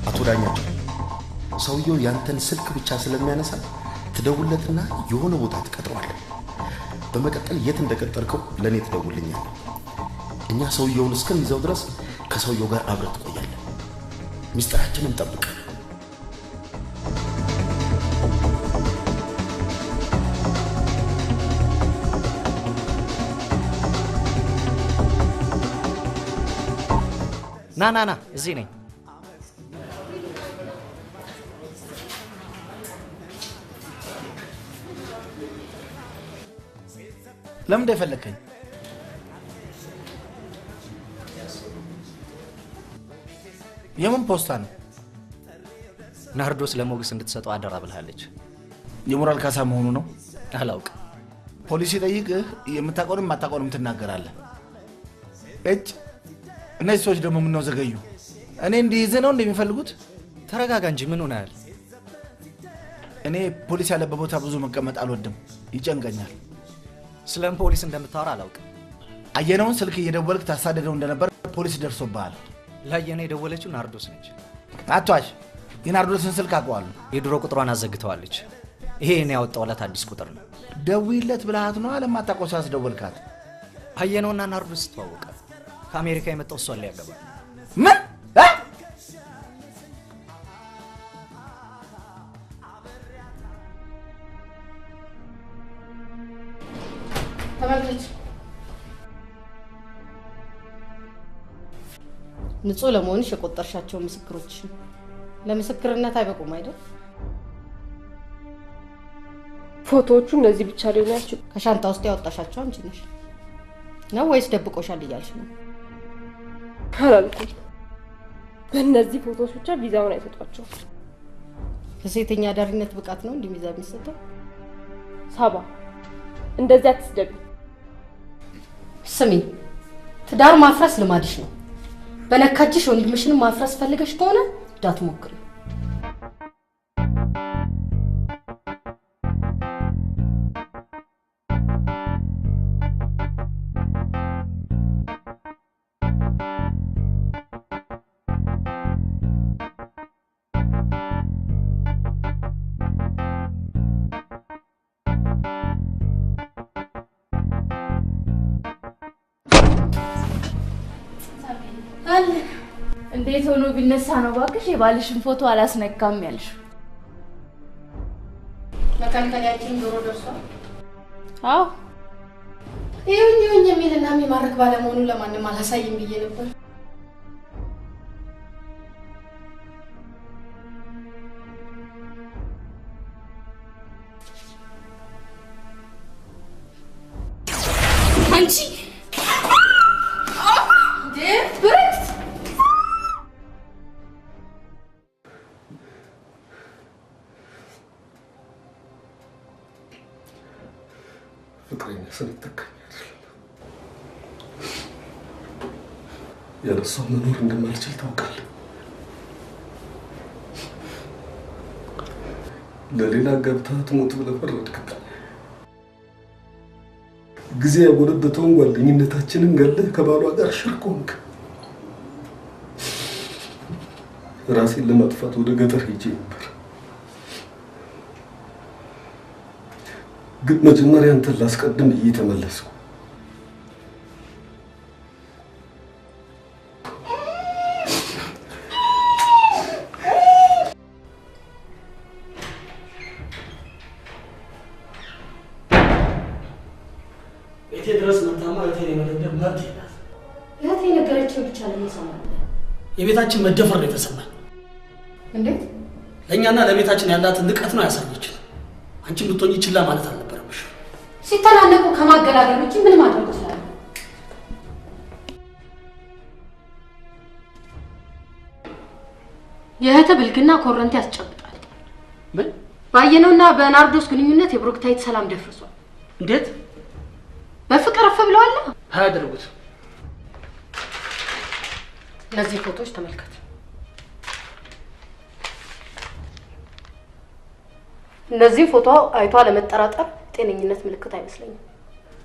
አቶ ዳኛቸው ሰውየው ያንተን ስልክ ብቻ ስለሚያነሳ ትደውለትና የሆነ ቦታ ትቀጥረዋለህ። በመቀጠል የት እንደቀጠርከው ለኔ ትደውልልኛለህ። እኛ ሰውየውን እስከሚይዘው ድረስ ከሰውየው ጋር አብረህ ትቆያለህ። ሚስጥራችንን ጠብቅ። ና እዚህ ነኝ። ለምን እንደፈለከኝ? የምን ፖስታ ነው? ናርዶስ ለሞገስ እንድትሰጠው አደራ ብላለች። የሞራል ካሳ መሆኑ ነው? አላውቅም። ፖሊስ ይጠይቅህ የምታውቀውንም ማታውቀውንም ትናገራለህ። እጭ እነዚህ ሰዎች ደግሞ ምነው ዘገዩ? እኔ እንዲይዝ ነው እንደሚፈልጉት? ተረጋጋ እንጂ ምን ሆነሃል? እኔ ፖሊስ ያለበት ቦታ ብዙ መቀመጥ አልወድም፣ ይጨንቀኛል። ስለም ፖሊስ እንደምታወራ አላውቅም። አየነውን ስልክ እየደወልክ ታሳደደው እንደነበር ፖሊስ ደርሶብሃል። ላየነ የደወለችው ናርዶስ ነች። አቷሽ የናርዶስን ስልክ አውቀዋለሁ። የድሮ ቁጥሯን አዘግተዋለች። ይሄ እኔ ያወጣውላት አዲስ ቁጥር ነው። ደውይለት ብለሃት ነው አለማታውቀው ሰው አስደወልካት? አየነውና ናርዶስ ተዋወቃል። ከአሜሪካ የመጣው እሷን ሊያገባ። ምን? ተመልከች፣ ንጹህ ለመሆንሽ የቆጠርሻቸው ምስክሮች ለምስክርነት አይበቁም አይደል? ፎቶዎቹ እነዚህ ብቻ ሊሆኑ ያችሉ። ከሻንጣ ውስጥ ያወጣሻቸው አንቺ ነሽ ነው ወይስ ደብቆሻል እያልሽ ነው? አላልኩም። በእነዚህ ፎቶዎች ብቻ ቪዛውን አይሰጧቸው። ከሴተኛ አዳሪነት ብቃት ነው እንዲህ ቪዛ የሚሰጠው? ሳባ እንደዚህ አትስደቢ። ስሚ፣ ትዳር ማፍረስ ልማድሽ ነው። በነካጅሽ ወንድምሽን ማፍረስ ፈልገሽ ከሆነ እንዳትሞክሪ። እንዴት ሆኖ ቢነሳ ነው ባክሽ የባልሽን ፎቶ አላስነካም ያልሽ? መከልከያችን ዶሮ ደርሷል። አዎ ይሁን የሚልና የሚማርክ ባለመሆኑ ለማንም አላሳይም ብዬ ነበር። አንቺ ብረት ፍቅረኛ ስንተካኝ ያለ እሷ መኖር እንደማልችል ታውቃለህ። ለሌላ ገብታ ትሞት ብለህ ፈረድክብኝ። ጊዜ ያጎለበተውን ጓደኝነታችንን ገለህ ከባሏ ጋር ሽርክ ሆንክ። ራሴን ለማጥፋት ወደ ገጠር ሄጄ ነበር፣ ግን መጀመሪያ አንተን ላስቀድም ብዬ ተመለስኩ። ቤቴ ድረስ መታማ እህቴን የመደብደብ መብት የላት። እህቴ የነገረችን ብቻ ለምን ሰማለ? የቤታችን መደፈር ነው የተሰማኝ። እንዴት? ለእኛና ለቤታችን ያላትን ንቀት ነው ያሳየችን። አንቺን ብትሆኚ ችላ ማለት አልነበረብሽ። ሲተላለቁ ከማገላገል ውጭ ምን ማድረግ ይችላል? የእህት ብልግና ኮረንቲ ያስጨብጣል። ምን? ባየነውና በናርዶስ ግንኙነት የብሩክታይት ሰላም ደፍርሷል። እንዴት? በፍቅር እፍ ብለዋል። አያደርጉት። እነዚህ ፎቶዎች ተመልከት። እነዚህ ፎቶ አይቷ ለመጠራጠር ጤነኝነት ምልክት አይመስለኝም።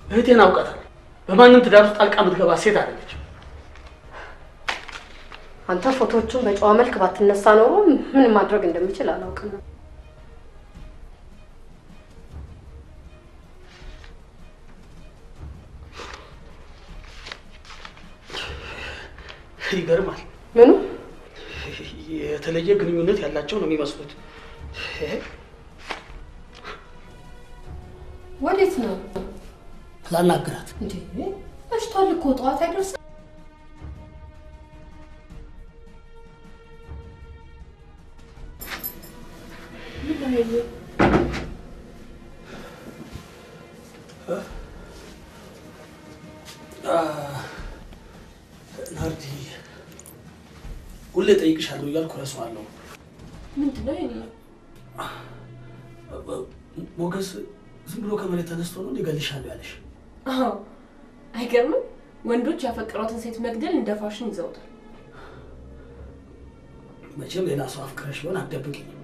እህቴን አውቃታለሁ። በማንም ትዳር ውስጥ ጣልቃ የምትገባ ሴት አይደለች። አንተ ፎቶዎቹን በጨዋ መልክ ባትነሳ ኖሮ ምን ማድረግ እንደሚችል አላውቅም። ይገርማል። ምኑ? የተለየ ግንኙነት ያላቸው ነው የሚመስሉት። ወዴት ነው? ላናግራት። እንዴ መሽቷል እኮ ጠዋት አይደርስም? ናርዲ፣ ሁሌ ጠይቅሻለሁ እያልኩ እረሳዋለሁ። ምንድን ነው የኔ? ሞገስ ዝም ብሎ ከመሬት ተነስቶ ነው እገልሻለሁ ያለሽ? አዎ፣ አይገርምም? ወንዶች ያፈቀሯትን ሴት መግደል እንደ ፋሽን ይዘውታል። መቼም ሌላ ሰው አፍቅረሽ ቢሆን አትደብቂኝም።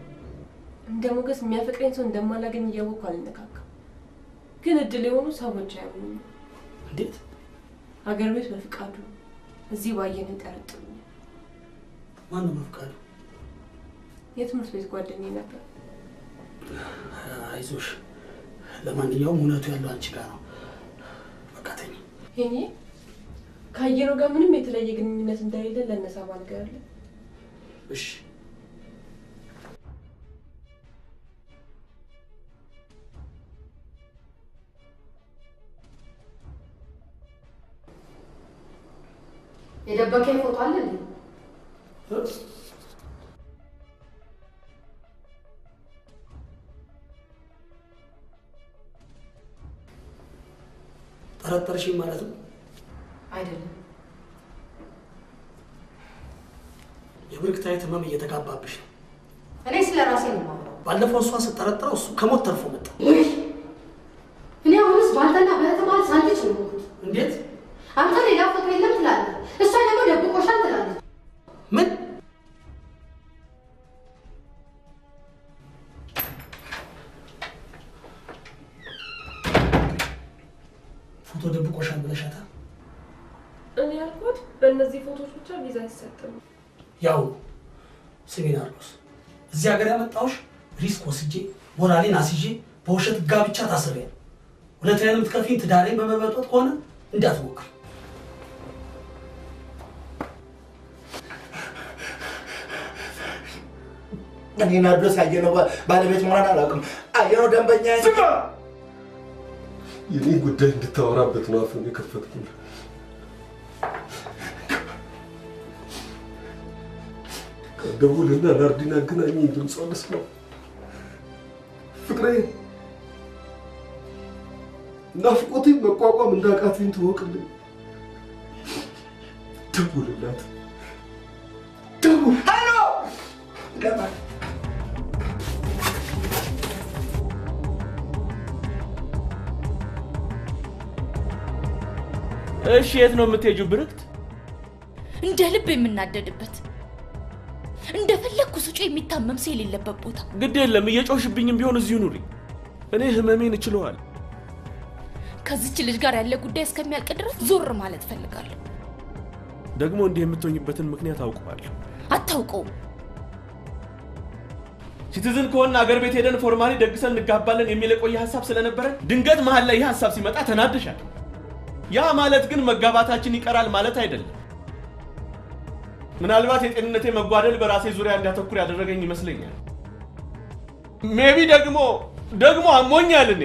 እንደ ሞገስ የሚያፈቅረኝ ሰው እንደማላገኝ እያወቅኩ አልነካካም። ግን እድል የሆኑ ሰዎች አይሆኑም። እንዴት? ሀገር ቤት በፍቃዱ፣ እዚህ ባየን ይጠረጥሩኛል። ማነው በፍቃዱ? የትምህርት ቤት ጓደኛዬ ነበር። አይዞሽ፣ ለማንኛውም እውነቱ ያለው አንቺ ጋር ነው። በቃ ተኝ። ይሄኔ ከአየረው ጋር ምንም የተለየ ግንኙነት እንደሌለ ለነሳባ ነገር አለ። እሺ የደበቀኝ ፎቶ አለ እንዴ? ጠረጠርሽኝ ማለት ነው? አይደለም። የብሩክታይት ህመም እየተጋባብሽ ነው። እኔ ስለ ራሴ ነው የማወራው። ባለፈው እሷ ስትጠረጥረው እሱ ከሞት ተርፎ መጣ። እኔ አሁንስ ባንተና በእህት ማለት ሳንቲች ነው የሞቱት። እንዴት? አንተ ሌላ ፎቶ የለም ትላለህ፣ እሷ ደግሞ ደብቆሻል ትላለች። ምን? ፎቶ ደብቆሻል ብለሻታል? እኔ ያልኩት በእነዚህ ፎቶዎች ብቻ ቪዛ አይሰጥም። ያው ስሚ ናርዶስ፣ እዚህ ሀገር ያመጣሁሽ ሪስክ ወስጄ ሞራሌን አስይዤ በውሸት ጋብቻ ታስሬያለሁ። ሁለተኛን የምትከፊኝ ትዳሬን በመበጥበጥ ከሆነ እንዳትሞክር። እኔ ናርዶስ ያየነው ባለቤት መሆኗን አላውቅም። አየነው ደንበኛ። ስማ፣ የኔ ጉዳይ እንድታወራበት ነው አፍን የከፈትኩት። ደውልና ናርዲን አገናኝ፣ ድምጿን ልስማው። ፍቅሬ ናፍቆቴን መቋቋም እንዳቃተኝ ትወቅልኝ። ደውልላት፣ ደውል። ሄሎ ገባል። እሺ የት ነው የምትሄጂው ብርክት? እንደ ልብ የምናደድበት እንደፈለኩ ስጮ የሚታመም ሰው የሌለበት ቦታ። ግድ የለም እየጮሽብኝም ቢሆን እዚሁ ኑሪ። እኔ ህመሜን እችለዋለሁ። ከዚች ልጅ ጋር ያለ ጉዳይ እስከሚያልቅ ድረስ ዞር ማለት ፈልጋለሁ። ደግሞ እንዲህ የምትሆኝበትን ምክንያት አውቀዋለሁ። አታውቀውም። ሲቲዝን ከሆነ አገር ቤት ሄደን ፎርማሊ ደግሰን እንጋባለን የሚል የቆየ ሀሳብ ስለነበረ ድንገት መሀል ላይ ይህ ሀሳብ ሲመጣ ተናደሻል። ያ ማለት ግን መጋባታችን ይቀራል ማለት አይደለም። ምናልባት የጤንነቴ መጓደል በራሴ ዙሪያ እንዲያተኩር ያደረገኝ ይመስለኛል። ሜቢ ደግሞ አሞኛል። እኔ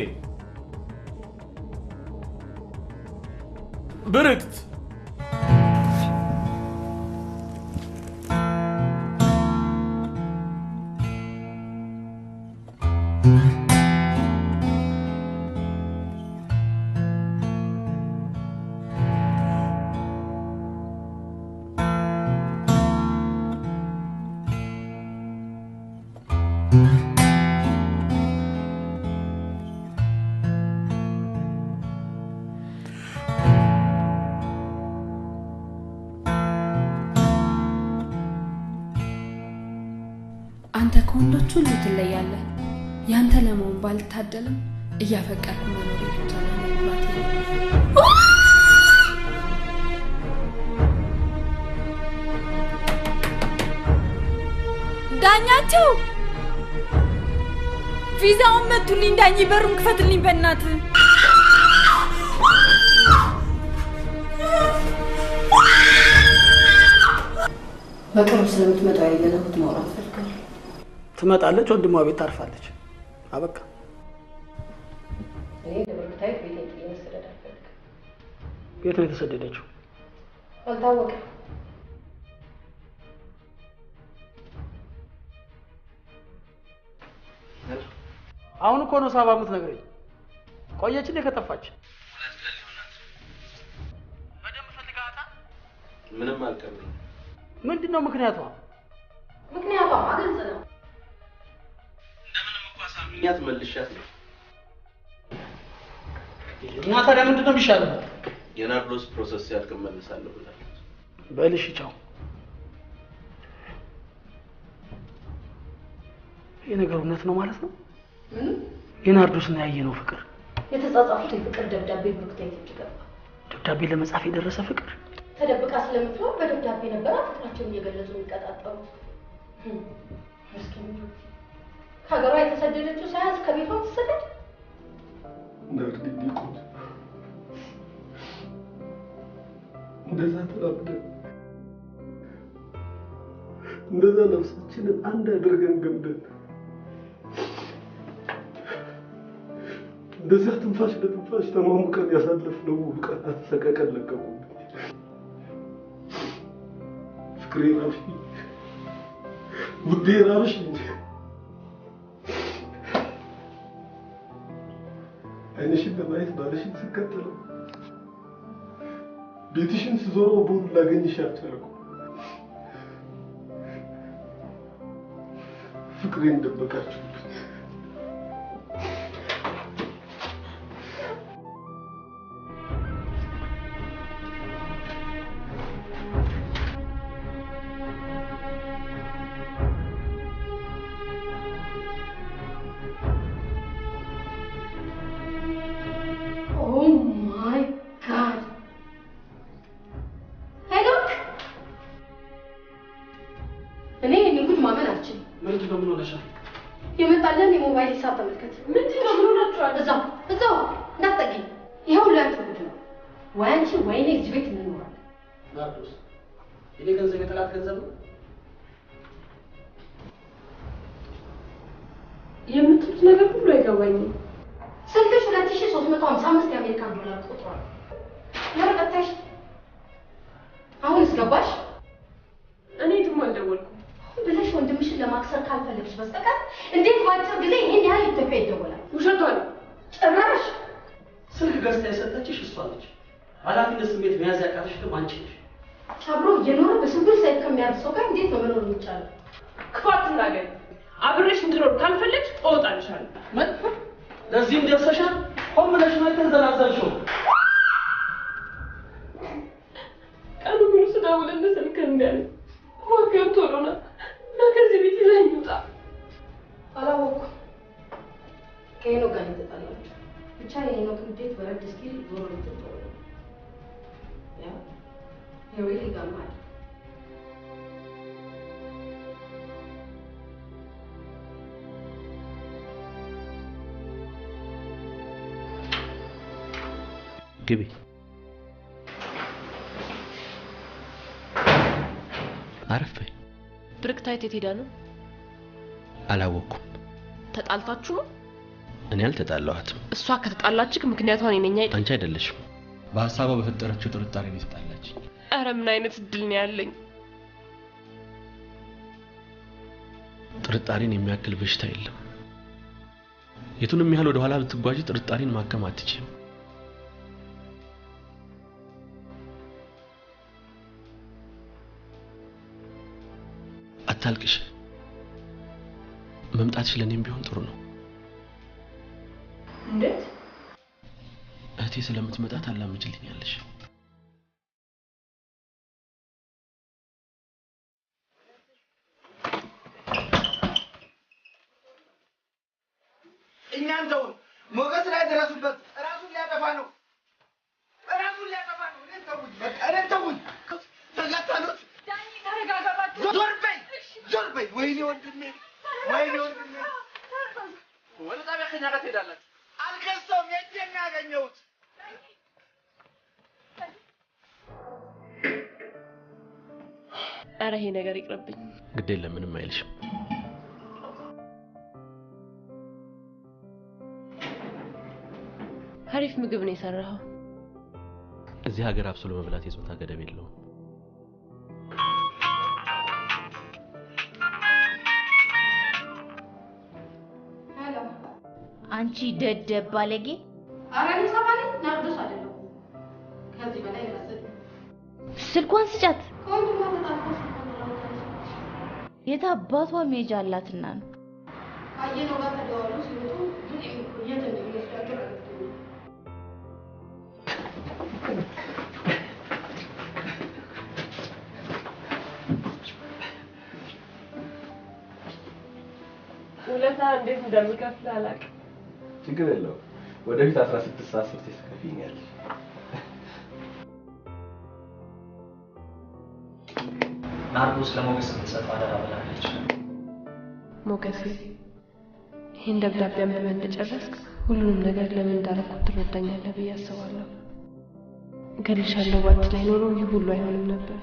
ብርክት አንተ ከወንዶች ሁሉ ትለያለህ። ያንተ ለመሆን ባልታደልም እያፈቀርኩ መኖር ይቻላል። ዳኛቸው ቪዛውን መቱልኝ። ዳኝ በሩን ክፈትልኝ በእናትህ። በቅርብ ስለምትመጣ የገለሁት ማውራት ፈልጋለሁ። ትመጣለች፣ ወንድሟ ቤት ታርፋለች። አበቃ። እኔ ለብርክታይት ቤቴ ጥዬ መሰደድ አልፈልግም። የት ነው የተሰደደችው? አልታወቀም። አሁን እኮ ነው ሳባ የምትነግረኝ። ቆየች እንዴ ከጠፋች? በደንብ ፈልጋታል? ምንም አልቀረኝም። ምንድን ነው ምክንያቷ? ምክንያቷ ግልጽ ነው። ምክንያት መልሻት ነው። እና ታዲያ ምንድን ነው የሚሻለው? የናርዶስ ፕሮሰስ ሲያልቅ እመልሳለሁ ብላለች። በልሽ ቻው። ይህ ነገር እውነት ነው ማለት ነው? የናርዶስና ያየነው ፍቅር፣ የተጻጻፉት የፍቅር ደብዳቤ ብሩክታይት እጅ ገባ። ደብዳቤ ለመጻፍ የደረሰ ፍቅር? ተደብቃ ስለምትኖር በደብዳቤ ነበር ፍቅራቸውን እየገለጹ የሚቀጣጠሩት። ምስኪን ከሀገሯ የተሰደደችው ሳያንስ ከቤቷ ትሰደድ። እንደዛ ተላብደን እንደዛ ነፍሳችንን አንድ አድርገን ገምደን እንደዛ ትንፋሽ ለትንፋሽ ተማሙቀን ያሳለፍነው ቀናት ሰቀቀን ለቀቁብኝ። ፍቅሬ ራብሽኝ፣ ውዴ ራብሽኝ። አይንሽን ለማየት ባልሽን ስከተለው ቤትሽን ስዞረው በሁሉ ላገኝሽ አልቻልኩም። ፍቅሬን ደበቃችሁብኝ። የመጣለን የሞባይል ሂሳብ ተመልከት። ምንድን ነው? ምን ሆናችኋል? እዛው እንዳትጠጊኝ። ይኸው ለአንተ ጉድ ነው። ወይ አንቺ ወይ እኔ እዚህ ቤት እንኖራለን። ናርዶስ፣ እኔ ገንዘብ የጠላት ገንዘብ ነው የምትሉት ነገር ሁሉ አይገባኝም። ስልክሽ 2355 የአሜሪካን ዶላር ቆጥሯል። ወረቀትሽ አሁንስ ገባሽ? እኔ የትም አልደወልኩም ብለሽ ወንድምሽን ለማክሰር ካልፈለግሽ በስተቀር እንዴት ባጭር ጊዜ ይሄን ያህል ኢትዮጵያ ይደወላል? ውሸቷን ጭራሽ ስልክ ገዝታ የሰጠችሽ እሷ ነች። ኃላፊነት ስሜት መያዝ ያቃተሽ ደግሞ አንቺ ነሽ። አብሮ እየኖረ በስንብር ሰይፍ ከሚያርሰው ጋር እንዴት ነው መኖር የሚቻለው? ክፋት እናገኝ አብሬሽ እንድኖር ካልፈለግሽ እወጣልሻለሁ። ምን ለዚህም ደርሰሻል? ሆን ብለሽ ነው የተንዘላዘልሽው። ቀኑ ሙሉ ስደውልልህ ስልክ እምቢ አለኝ። እባክህን ቶሎ ና እና ከዚህ ቤት ይዘኸኝ ውጣ። አላወኩም። ከሄኖክ ጋር የተጣላችሁ ብቻ የሄኖክን ቤት በረድ እስኪል ዞሮ ልትተው ያው ሄሮይን ይገማል። ግቢ። አረፍ በይ። ብርክታይት የት ሄዳ ነው? አላወኩም። ተጣልታችሁ ነው? እኔ አልተጣላኋትም። እሷ ከተጣላችክ ምክንያቷ እኔ ነኝ አይደል? አንቺ አይደለሽም። በሀሳቧ በፈጠረችው ጥርጣሬ ነው የተጣላች። ኧረ ምን አይነት እድል ነው ያለኝ? ጥርጣሬን የሚያክል በሽታ የለም። የቱንም ያህል ወደ ኋላ ብትጓጂ ጥርጣሬን ማከም አትችይም። አታልቅሽ። መምጣትሽ ለኔም ቢሆን ጥሩ ነው። እንዴት? እህቴ ስለምትመጣ ታላምጪልኛለሽ። እኛን ተውን። ሞገስ ላይ ደረሱበት። ራሱን ሊያጠፋ ነው። ራሱን ሊያጠፋ ነው። እኔን ተውኝ። በቃ እኔን ተውኝ። ተጋታሉት። ዳኒ ተረጋጋባችሁ። ዞር በይ፣ ዞር በይ። ወይኔ ወንድሜ፣ ወይኔ ወንድሜ። ወደ ጣቢያ ከእኛ ጋር ትሄዳላችሁ። አልከሰውም። የት ነው ያገኘሁት? ኧረ ይሄ ነገር ይቅርብኝ። ግድ የለም፣ ምንም አይልሽም። አሪፍ ምግብ ነው የሰራኸው። እዚህ ሀገር አብስሎ መብላት የጾታ ገደብ የለውም። ሄሎ፣ አንቺ ደደብ ባለጌ። ኧረ እኔ ሰማኝ ናርዶስ አይደለም። ከዚህ በላይ ይመስል ስልኳን ስጫት። ከወንድሟ ተጣልታ ስልኳን የት አባቷ ሜጃ አላትና ነው? አየነው ጋር ተደዋውሎ ሲመጡ ምን የት እንደሚወስዳቸው ረድቶኛል። ውለታ እንዴት እንደምከፍል አላውቅም። ችግር የለውም። ወደፊት 16 ሰዓት ሰርተሽ ትከፍይኛለሽ። ናርዶስ ለሞገስ የምትሰጠው አደራ ብላለች። ሞገሴ፣ ይህን ደብዳቤ አንብበህ እንደጨረስክ ሁሉንም ነገር ለምን እንዳደረኩት ትረዳኛለህ ብዬ አስባለሁ። እገልሻለሁ ባንቺ ላይ ኖሮ ይህ ሁሉ አይሆንም ነበር።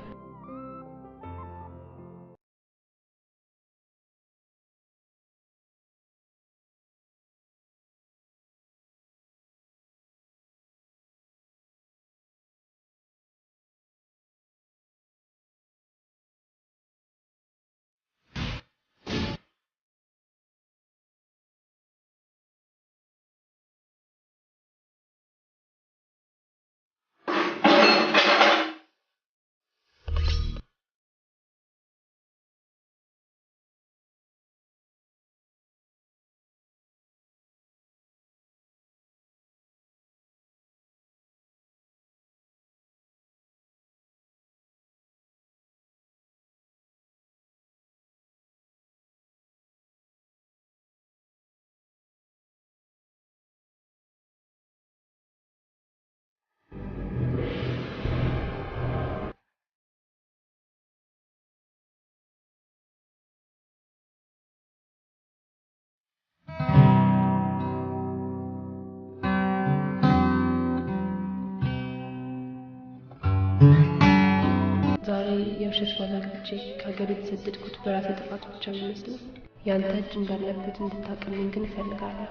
ዛሬ የውሸት ባላግቼ ከሀገር የተሰደድኩት በራሴ ጥፋት ብቻ ቢመስልም ያንተ እጅ እንዳለበት እንድታውቅልኝ ግን እፈልጋለሁ።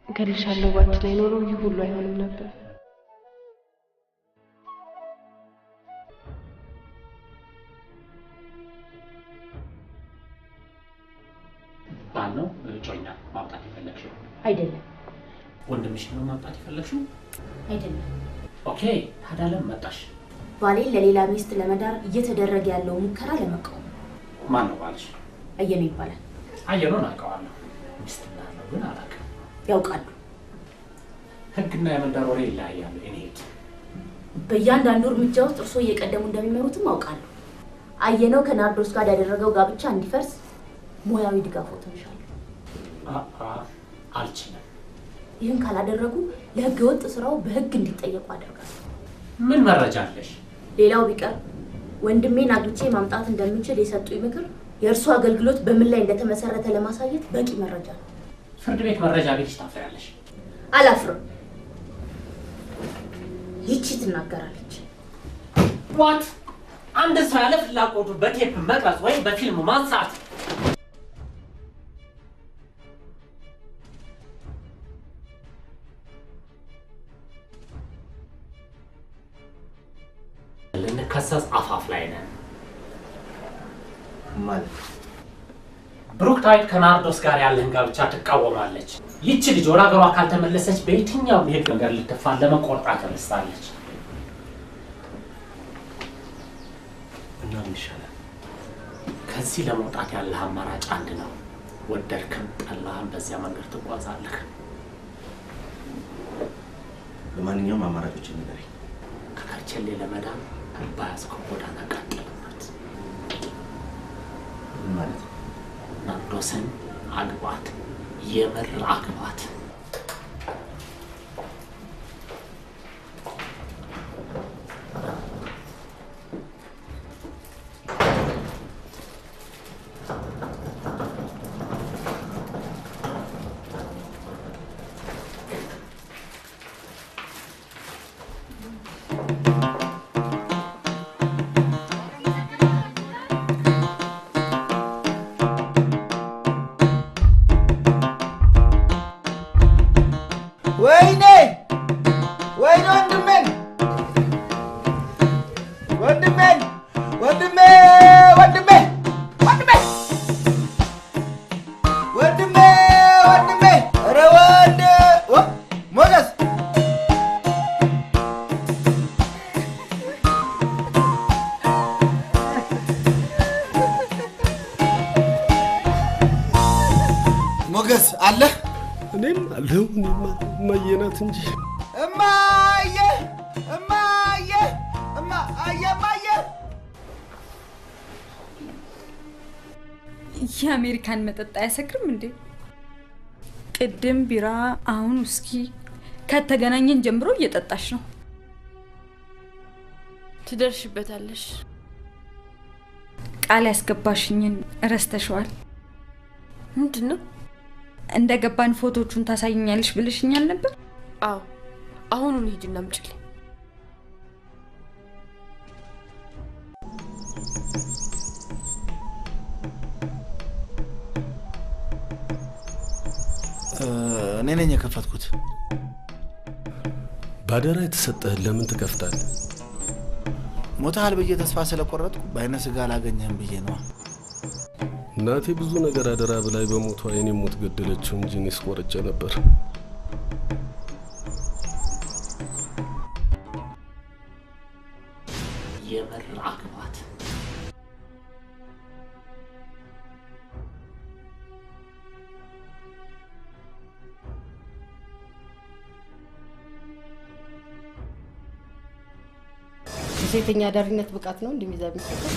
እገልሻለሁ ባንቺ ላይ ኖሮ ይህ ሁሉ አይሆንም ነበር። ማን ነው እጮኛ ማምጣት የፈለግሽው? አይደለም፣ ወንድምሽ ነው ማምጣት የፈለግሽው? አይደለም። ኦኬ፣ ታዲያ ለምን መጣሽ? ባሌን ለሌላ ሚስት ለመዳር እየተደረገ ያለው ሙከራ ለመቃወም። ማን ነው ባልሽ? አየነው ይባላል። አየነውን አውቀዋለሁ። ሚስት እንዳለው ግን አላውቅም። ያውቃሉ። ህግና የመንደር ወሬ ይለያያሉ። እኔ በእያንዳንዱ እርምጃ ውስጥ እርስዎ እየቀደሙ እንደሚመሩትም አውቃለሁ። አየነው ከናርዶስ ጋር ያደረገው ጋብቻ እንዲፈርስ ሙያዊ ድጋፎትን ይሻሉ። አልችልም። ይህን ካላደረጉ ለህገ ወጥ ስራው በህግ እንዲጠየቁ አደርጋለሁ። ምን መረጃ አለሽ? ሌላው ቢቀር ወንድሜን አግብቼ ማምጣት እንደምችል የሰጡኝ ምክር የእርሱ አገልግሎት በምን ላይ እንደተመሰረተ ለማሳየት በቂ መረጃ ነው። ፍርድ ቤት መረጃ ቤትሽ ታፍሪያለሽ? አላፍርም። ይቺ ትናገራለች። ዋት? አንድ ሰው ያለ ፍላጎቱ በቴፕ መቅረጽ ወይም በፊልም ማንሳት ልንከሰስ አፋፍ ላይ ነን ማለት ብሩክታይት ከናርዶስ ጋር ያለህን ጋብቻ ትቃወማለች። ይቺ ልጅ ወደ ሀገሯ ካልተመለሰች በየትኛውም የህግ ነገር ልትፋለም ቆርጣ ተነስታለች። እና ምን ይሻላል? ከዚህ ለመውጣት ያለህ አማራጭ አንድ ነው። ወደድክም ጠላህም በዚያ መንገድ ትጓዛለህ። ለማንኛውም አማራጮችን ንገረኝ። ከከርቸሌ ለመዳን ባያዝከው ጎዳና ቀጥልበት። ምን ማለት ነው? ናርዶስን አግባት፣ የምር አግባት። ወይኔ ወይኔ ወንድሜን ወንድሜን ወንድሜ ወንድሜ ወንድሜ ወንድሜ ወንድሜ ኧረ ሞገስ ሞገስ አለ። እኔም አለሁ። እማዬ ናት እንጂ እማዬ እማዬ እማዬ የአሜሪካን መጠጥ አያሰክርም እንዴ? ቅድም ቢራ፣ አሁን ውስኪ። ከተገናኘን ጀምሮ እየጠጣሽ ነው። ትደርሽበታለሽ። ቃል ያስገባሽኝን ረስተሽዋል። ምንድን ነው? እንደገባን ፎቶቹን ታሳይኛለሽ ብልሽኛል ነበር? አዎ፣ አሁኑን ሂጂና አምጪልኝ። እኔ ነኝ የከፈትኩት። ባደራ የተሰጠህን ለምን ትከፍታለህ? ሞታል ብዬ ተስፋ ስለቆረጥኩ በአይነ ስጋ አላገኘህም ብዬ ነዋ። እናቴ ብዙ ነገር አደራ ብላይ በሞቷ የኔ ሞት ገደለችው እንጂ እኔስ ቆርጬ ነበር። የምር አግባት። የሴተኛ አዳሪነት ብቃት ነው እንደሚዛ ቢሰጠው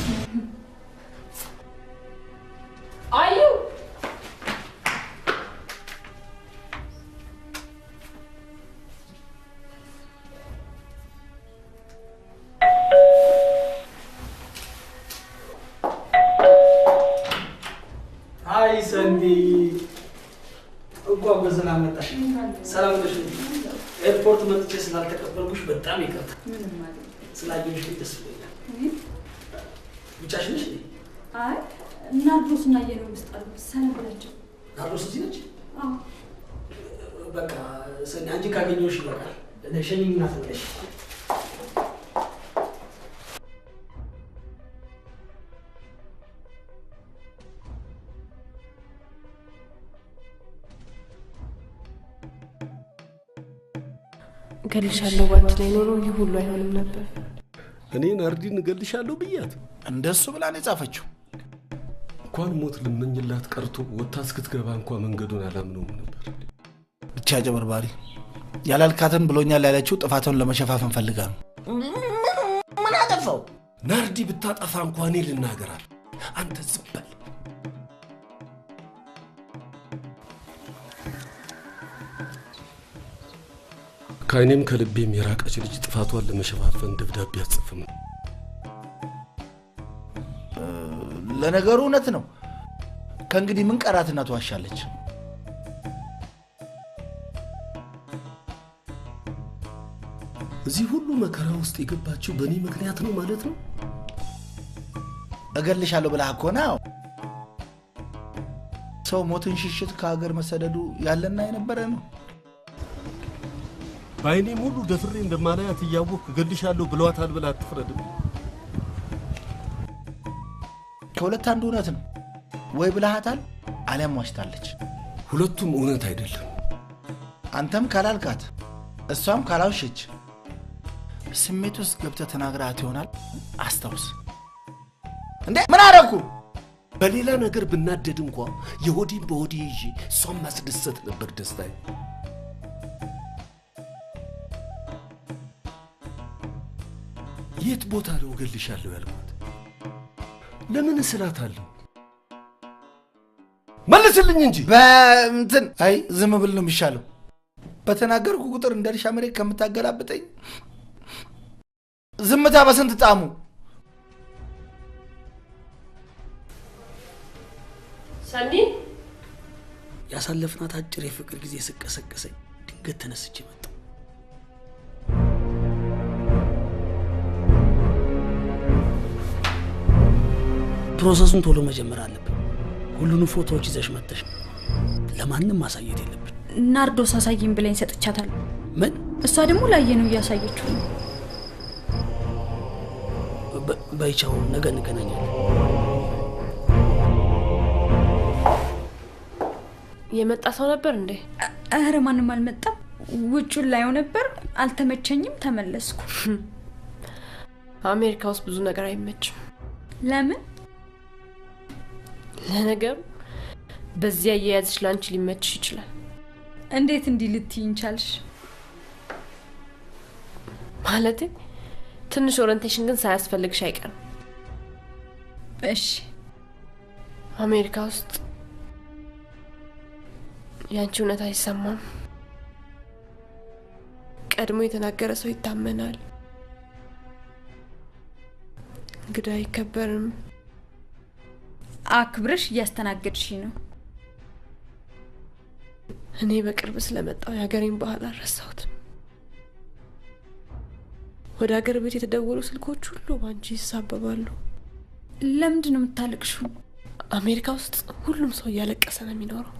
አዩ አይ ሰንዲ እንኳን በሰላም መጣሽ። ሰላም ነሽ? ኤርፖርት መጥቼ ስላልተቀበልኩሽ በጣም ይቅርታ። ምንም ማለት ስላየሁሽ ደስ ብሎኛል። ብቻሽ ነሽ? አይ ናርዶስ እና አየነው ውስጥ አሉ። ሰላም ናቸው። ናርዶስ እዚህ ነች? አዎ። በቃ ሰንዲ አንቺ ካገኘሁሽ ይበቃል። ሸኝኝና ተመለሽ። እገልሻለሁ ባንቺ ላይ ኖሮ ይህ ሁሉ አይሆንም ነበር። እኔ ናርዲን እገልሻለሁ ብያት እንደሱ ብላ ነው የጻፈችው። እንኳን ሞት ልመኝላት ቀርቶ ወታ እስክትገባ እንኳን መንገዱን አላምነውም ነበር። ብቻ ጀበርባሪ ያላልካትን ብሎኛል ያለችው ጥፋቱን ለመሸፋፈን ፈልጋ ነው። ምን አጠፋው? ናርዲ ብታጠፋ እንኳን እኔ ልናገራል። አንተ ዝም በል። ከእኔም ከልቤም የራቀች ልጅ ጥፋቷን ለመሸፋፈን ደብዳቤ አትጽፍም። ለነገሩ እውነት ነው። ከእንግዲህ ምን ቀራትና ትዋሻለች? እዚህ ሁሉ መከራ ውስጥ የገባችው በእኔ ምክንያት ነው ማለት ነው? እገልሻለሁ ብላ እኮ ነው። ሰው ሞትን ሽሽት ከሀገር መሰደዱ ያለና የነበረ ነው። በአይኔ ሙሉ ደፍሬ እንደማላያት እያወቅ እገልሻለሁ ብለዋታል ብላ አትፍረድም። ከሁለት አንዱ እውነት ነው። ወይ ብለሃታል አሊያም ዋሽታለች። ሁለቱም እውነት አይደለም። አንተም ካላልካት እሷም ካላውሸች ስሜት ውስጥ ገብተህ ተናግራት ይሆናል። አስታውስ። እንዴ ምን አደረኩ? በሌላ ነገር ብናደድ እንኳን የሆዴን በሆዴ ይዤ እሷን ማስደሰት ነበር ደስታዬ። የት ቦታ ነው እገልሻለሁ ያልኩት? ለምን እስላታለሁ? መልስልኝ እንጂ። በእንትን አይ ዝም ብል ነው የሚሻለው። በተናገርኩ ቁጥር እንደ እርሻ መሬት ከምታገላብጠኝ ዝምታ በስንት ጣሙ። ሰኒ ያሳለፍናት አጭር የፍቅር ጊዜ ስቀሰቀሰኝ ድንገት ተነስቼ መጣሁ። ፕሮሰሱን ቶሎ መጀመር አለብን። ሁሉንም ፎቶዎች ይዘሽ መጥተሽ ለማንም ማሳየት የለብን። ናርዶስ አሳይኝ ብለኝ ሰጥቻታለሁ። ምን? እሷ ደግሞ ላየነው እያሳየችው ነው። በይቻው ነገ እንገናኛለን። የመጣ ሰው ነበር እንዴ? ኧረ ማንም አልመጣም። ውጩን ላየው ነበር፣ አልተመቸኝም፣ ተመለስኩ። አሜሪካ ውስጥ ብዙ ነገር አይመችም። ለምን? ለነገሩ በዚያ አያያዝሽ ላንቺ ሊመችሽ ይችላል። እንዴት እንዲህ ልትይኝ ቻልሽ? ማለቴ ትንሽ ኦሪንቴሽን ግን ሳያስፈልግሽ አይቀርም። እሺ። አሜሪካ ውስጥ ያንቺ እውነት አይሰማም። ቀድሞ የተናገረ ሰው ይታመናል። እንግዳ አይከበርም። አክብረሽ እያስተናገድሽ ነው። እኔ በቅርብ ስለመጣው የሀገሬን ባህል አልረሳሁትም። ወደ ሀገር ቤት የተደወሉ ስልኮች ሁሉ ባንቺ ይሳበባሉ። ለምንድን ነው የምታለቅሽው? አሜሪካ ውስጥ ሁሉም ሰው እያለቀሰ ነው የሚኖረው።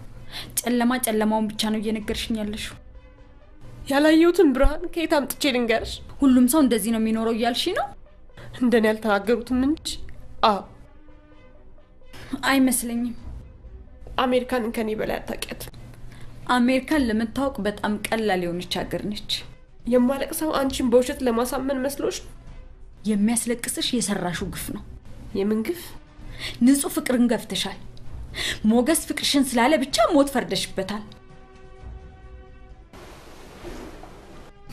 ጨለማ ጨለማውን ብቻ ነው እየነገርሽኝ ያለሽው። ያላየሁትን ብርሃን ከየት አምጥቼ ልንገርሽ? ሁሉም ሰው እንደዚህ ነው የሚኖረው እያልሽ ነው? እንደኔ ያልተናገሩትም እንጂ። አዎ አይመስለኝም። አሜሪካንን ከኔ በላይ አታውቂያትም። አሜሪካን ለመታወቅ በጣም ቀላል የሆነች ሀገር ነች። የማለቅሰው አንቺን በውሸት ለማሳመን መስሎሽ? የሚያስለቅስሽ የሰራሽው ግፍ ነው። የምን ግፍ? ንጹህ ፍቅርን ገፍተሻል። ሞገስ ፍቅርሽን ስላለ ብቻ ሞት ፈርደሽበታል።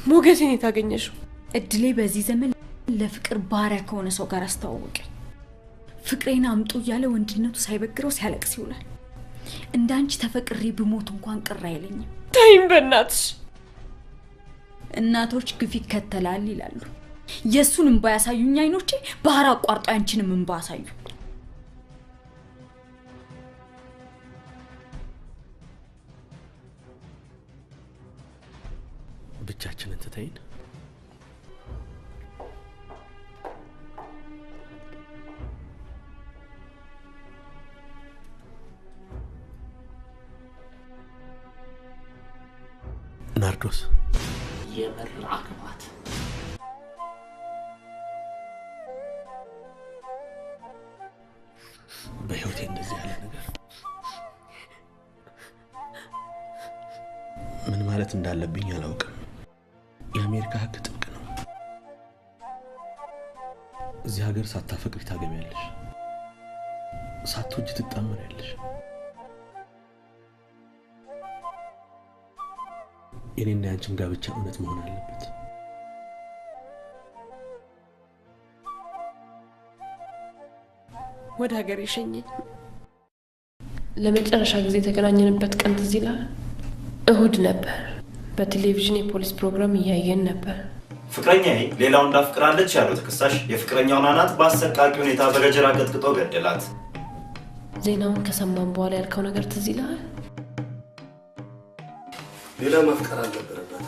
ሞገስን የታገኘሽው? እድሌ በዚህ ዘመን ለፍቅር ባሪያ ከሆነ ሰው ጋር አስተዋወቀኝ። ፍቅሬን አምጡ እያለ ወንድነቱ ሳይበግረው ሲያለቅስ ይውላል። እንዳንቺ ተፈቅሬ ብሞት እንኳን ቅር አይለኝም። ተይም በእናትሽ። እናቶች ግፍ ይከተላል ይላሉ። የሱን እንባ ያሳዩኝ አይኖቼ ባህር አቋርጦ አንቺንም እንባ ያሳዩ። ብቻችንን ትተይን? ናርዶስ የበር አክባት በህይወቴ እንደዚህ ያለ ነገር ምን ማለት እንዳለብኝ አላውቅም። ያን የአሜሪካ ህግ ጥብቅ ነው። እዚህ ሀገር ሳታፈቅሪ ታገቢያለሽ፣ ሳትወጂ ትጣመሪያለሽ። የኔና ያንቺም ጋብቻ እውነት መሆን አለበት። ወደ ሀገር ይሸኘኝ። ለመጨረሻ ጊዜ የተገናኘንበት ቀን ትዝ ይላል? እሁድ ነበር። በቴሌቪዥን የፖሊስ ፕሮግራም እያየን ነበር። ፍቅረኛዬ ሌላው እንዳፍቅራለች ያለው ተከሳሽ የፍቅረኛውን አናት በአሰቃቂ ሁኔታ በገጀራ ቀጥቅጦ ገደላት። ዜናውን ከሰማን በኋላ ያልከው ነገር ትዝ ይላል? ሌላ መፍቀር አልነበረባት።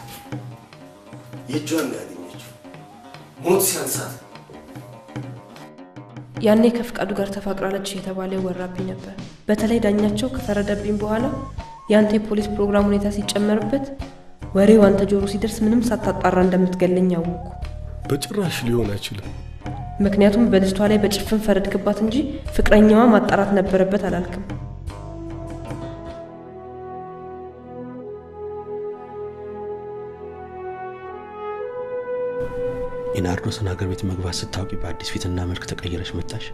የእጇን ነው ያገኘችው። ሞት ሲያንሳት ያኔ ከፍቃዱ ጋር ተፋቅራለች የተባለ ወራብኝ ነበር። በተለይ ዳኛቸው ከፈረደብኝ በኋላ ያንተ የፖሊስ ፕሮግራም ሁኔታ ሲጨመርበት ወሬው አንተ ጆሮ ሲደርስ ምንም ሳታጣራ እንደምትገለኝ አወኩ። በጭራሽ ሊሆን አይችልም። ምክንያቱም በልጅቷ ላይ በጭፍን ፈረድክባት እንጂ ፍቅረኛዋ ማጣራት ነበረበት አላልክም። የናርዶስን ሀገር ቤት መግባት ስታውቂ በአዲስ ፊትና መልክ ተቀይረሽ መጣሽ።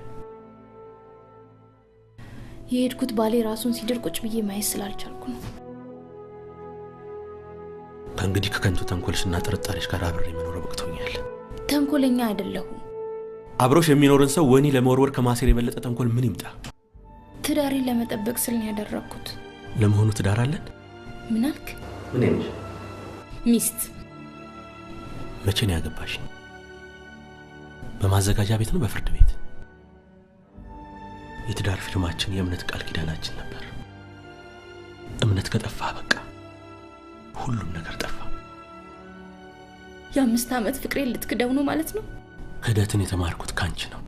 የሄድኩት ባሌ ራሱን ሲድር ቁጭ ብዬ ማየት ስላልቻልኩ ነው። ከእንግዲህ ከከንቱ ተንኮልሽና ጥርጣሬሽ ጋር አብሬ መኖር በቅቶኛል። ተንኮለኛ አይደለሁም። አብሮሽ የሚኖርን ሰው ወህኒ ለመወርወር ከማሰር የበለጠ ተንኮል ምን ይምጣ? ትዳሬን ለመጠበቅ ስል ነው ያደረኩት። ለመሆኑ ትዳር አለን? ምን አልክ? ምን ነሽ? ሚስት። መቼ ነው ያገባሽ? በማዘጋጃ ቤት ነው በፍርድ ቤት? የትዳር ፊርማችን የእምነት ቃል ኪዳናችን ነበር። እምነት ከጠፋ በቃ ሁሉም ነገር ጠፋ። የ5 ዓመት ፍቅሬን ልትክደው ነው ማለት ነው? ክህደትን የተማርኩት ካንቺ ነው።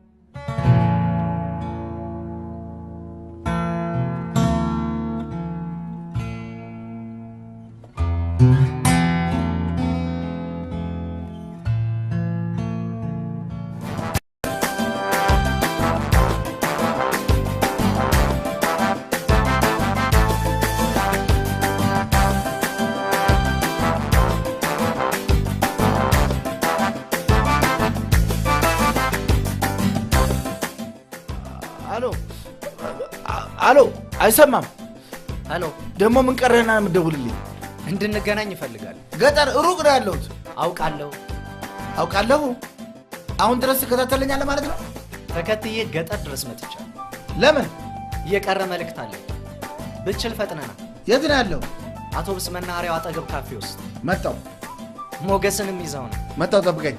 አሎ፣ አይሰማም። አሎ፣ ደግሞ ምን ቀረህና የምትደውልልኝ? እንድንገናኝ ይፈልጋል። ገጠር ሩቅ ነው ያለሁት። አውቃለሁ። አሁን ድረስ ትከታተለኛለህ ማለት ነው? ተከትዬ ገጠር ድረስ መጥቻለሁ። ለምን? እየቀረ መልእክት አለ። ብችል ፈጥነና። የት ነው ያለው? አውቶቡስ መናኸሪያው አጠገብ ካፌ ውስጥ። መጣሁ። ሞገስንም ይዘው ነው። መጣሁ፣ ጠብቀኝ።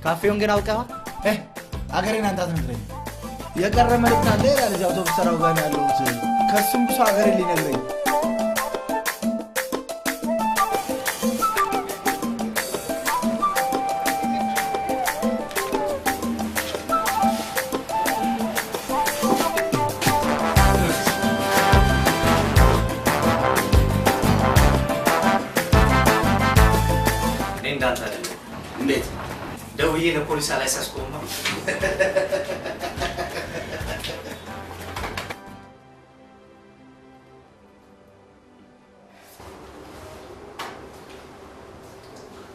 ካፌውን ግን አውቀዋል? አገሬን አንተ አትነግረኝ። የቀረ መልእክት አለ ይላል እዚህ አውቶቡስ ተራው ጋር ያለሁት። ከሱም ብሶ አገሬን ሊነግረኝ። እንዳንተ አይደለም። እንዴት ደውዬ ለፖሊስ አላሳስቆም ነው?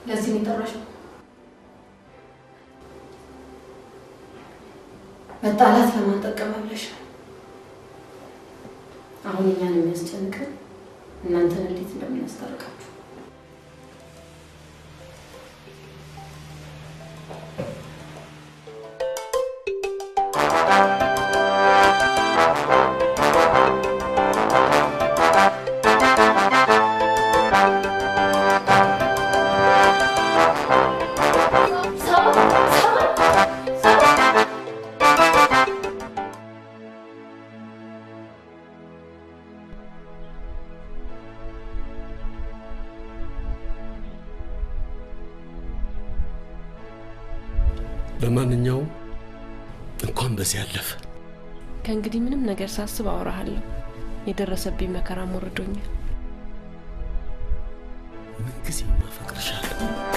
ለዚህ ነው የጠራሽው? መጣላት ለማን ጠቀመብሽ? አሁን እኛን የሚያስጨንቀን እናንተን እንዴት እንደምናስታርቃችሁ። ለማንኛውም እንኳን በዚህ ያለፈ። ከእንግዲህ ምንም ነገር ሳስብ አወራሃለሁ። የደረሰብኝ መከራ ሞርዶኛል። ምን ጊዜ ማፈቅርሻለሁ።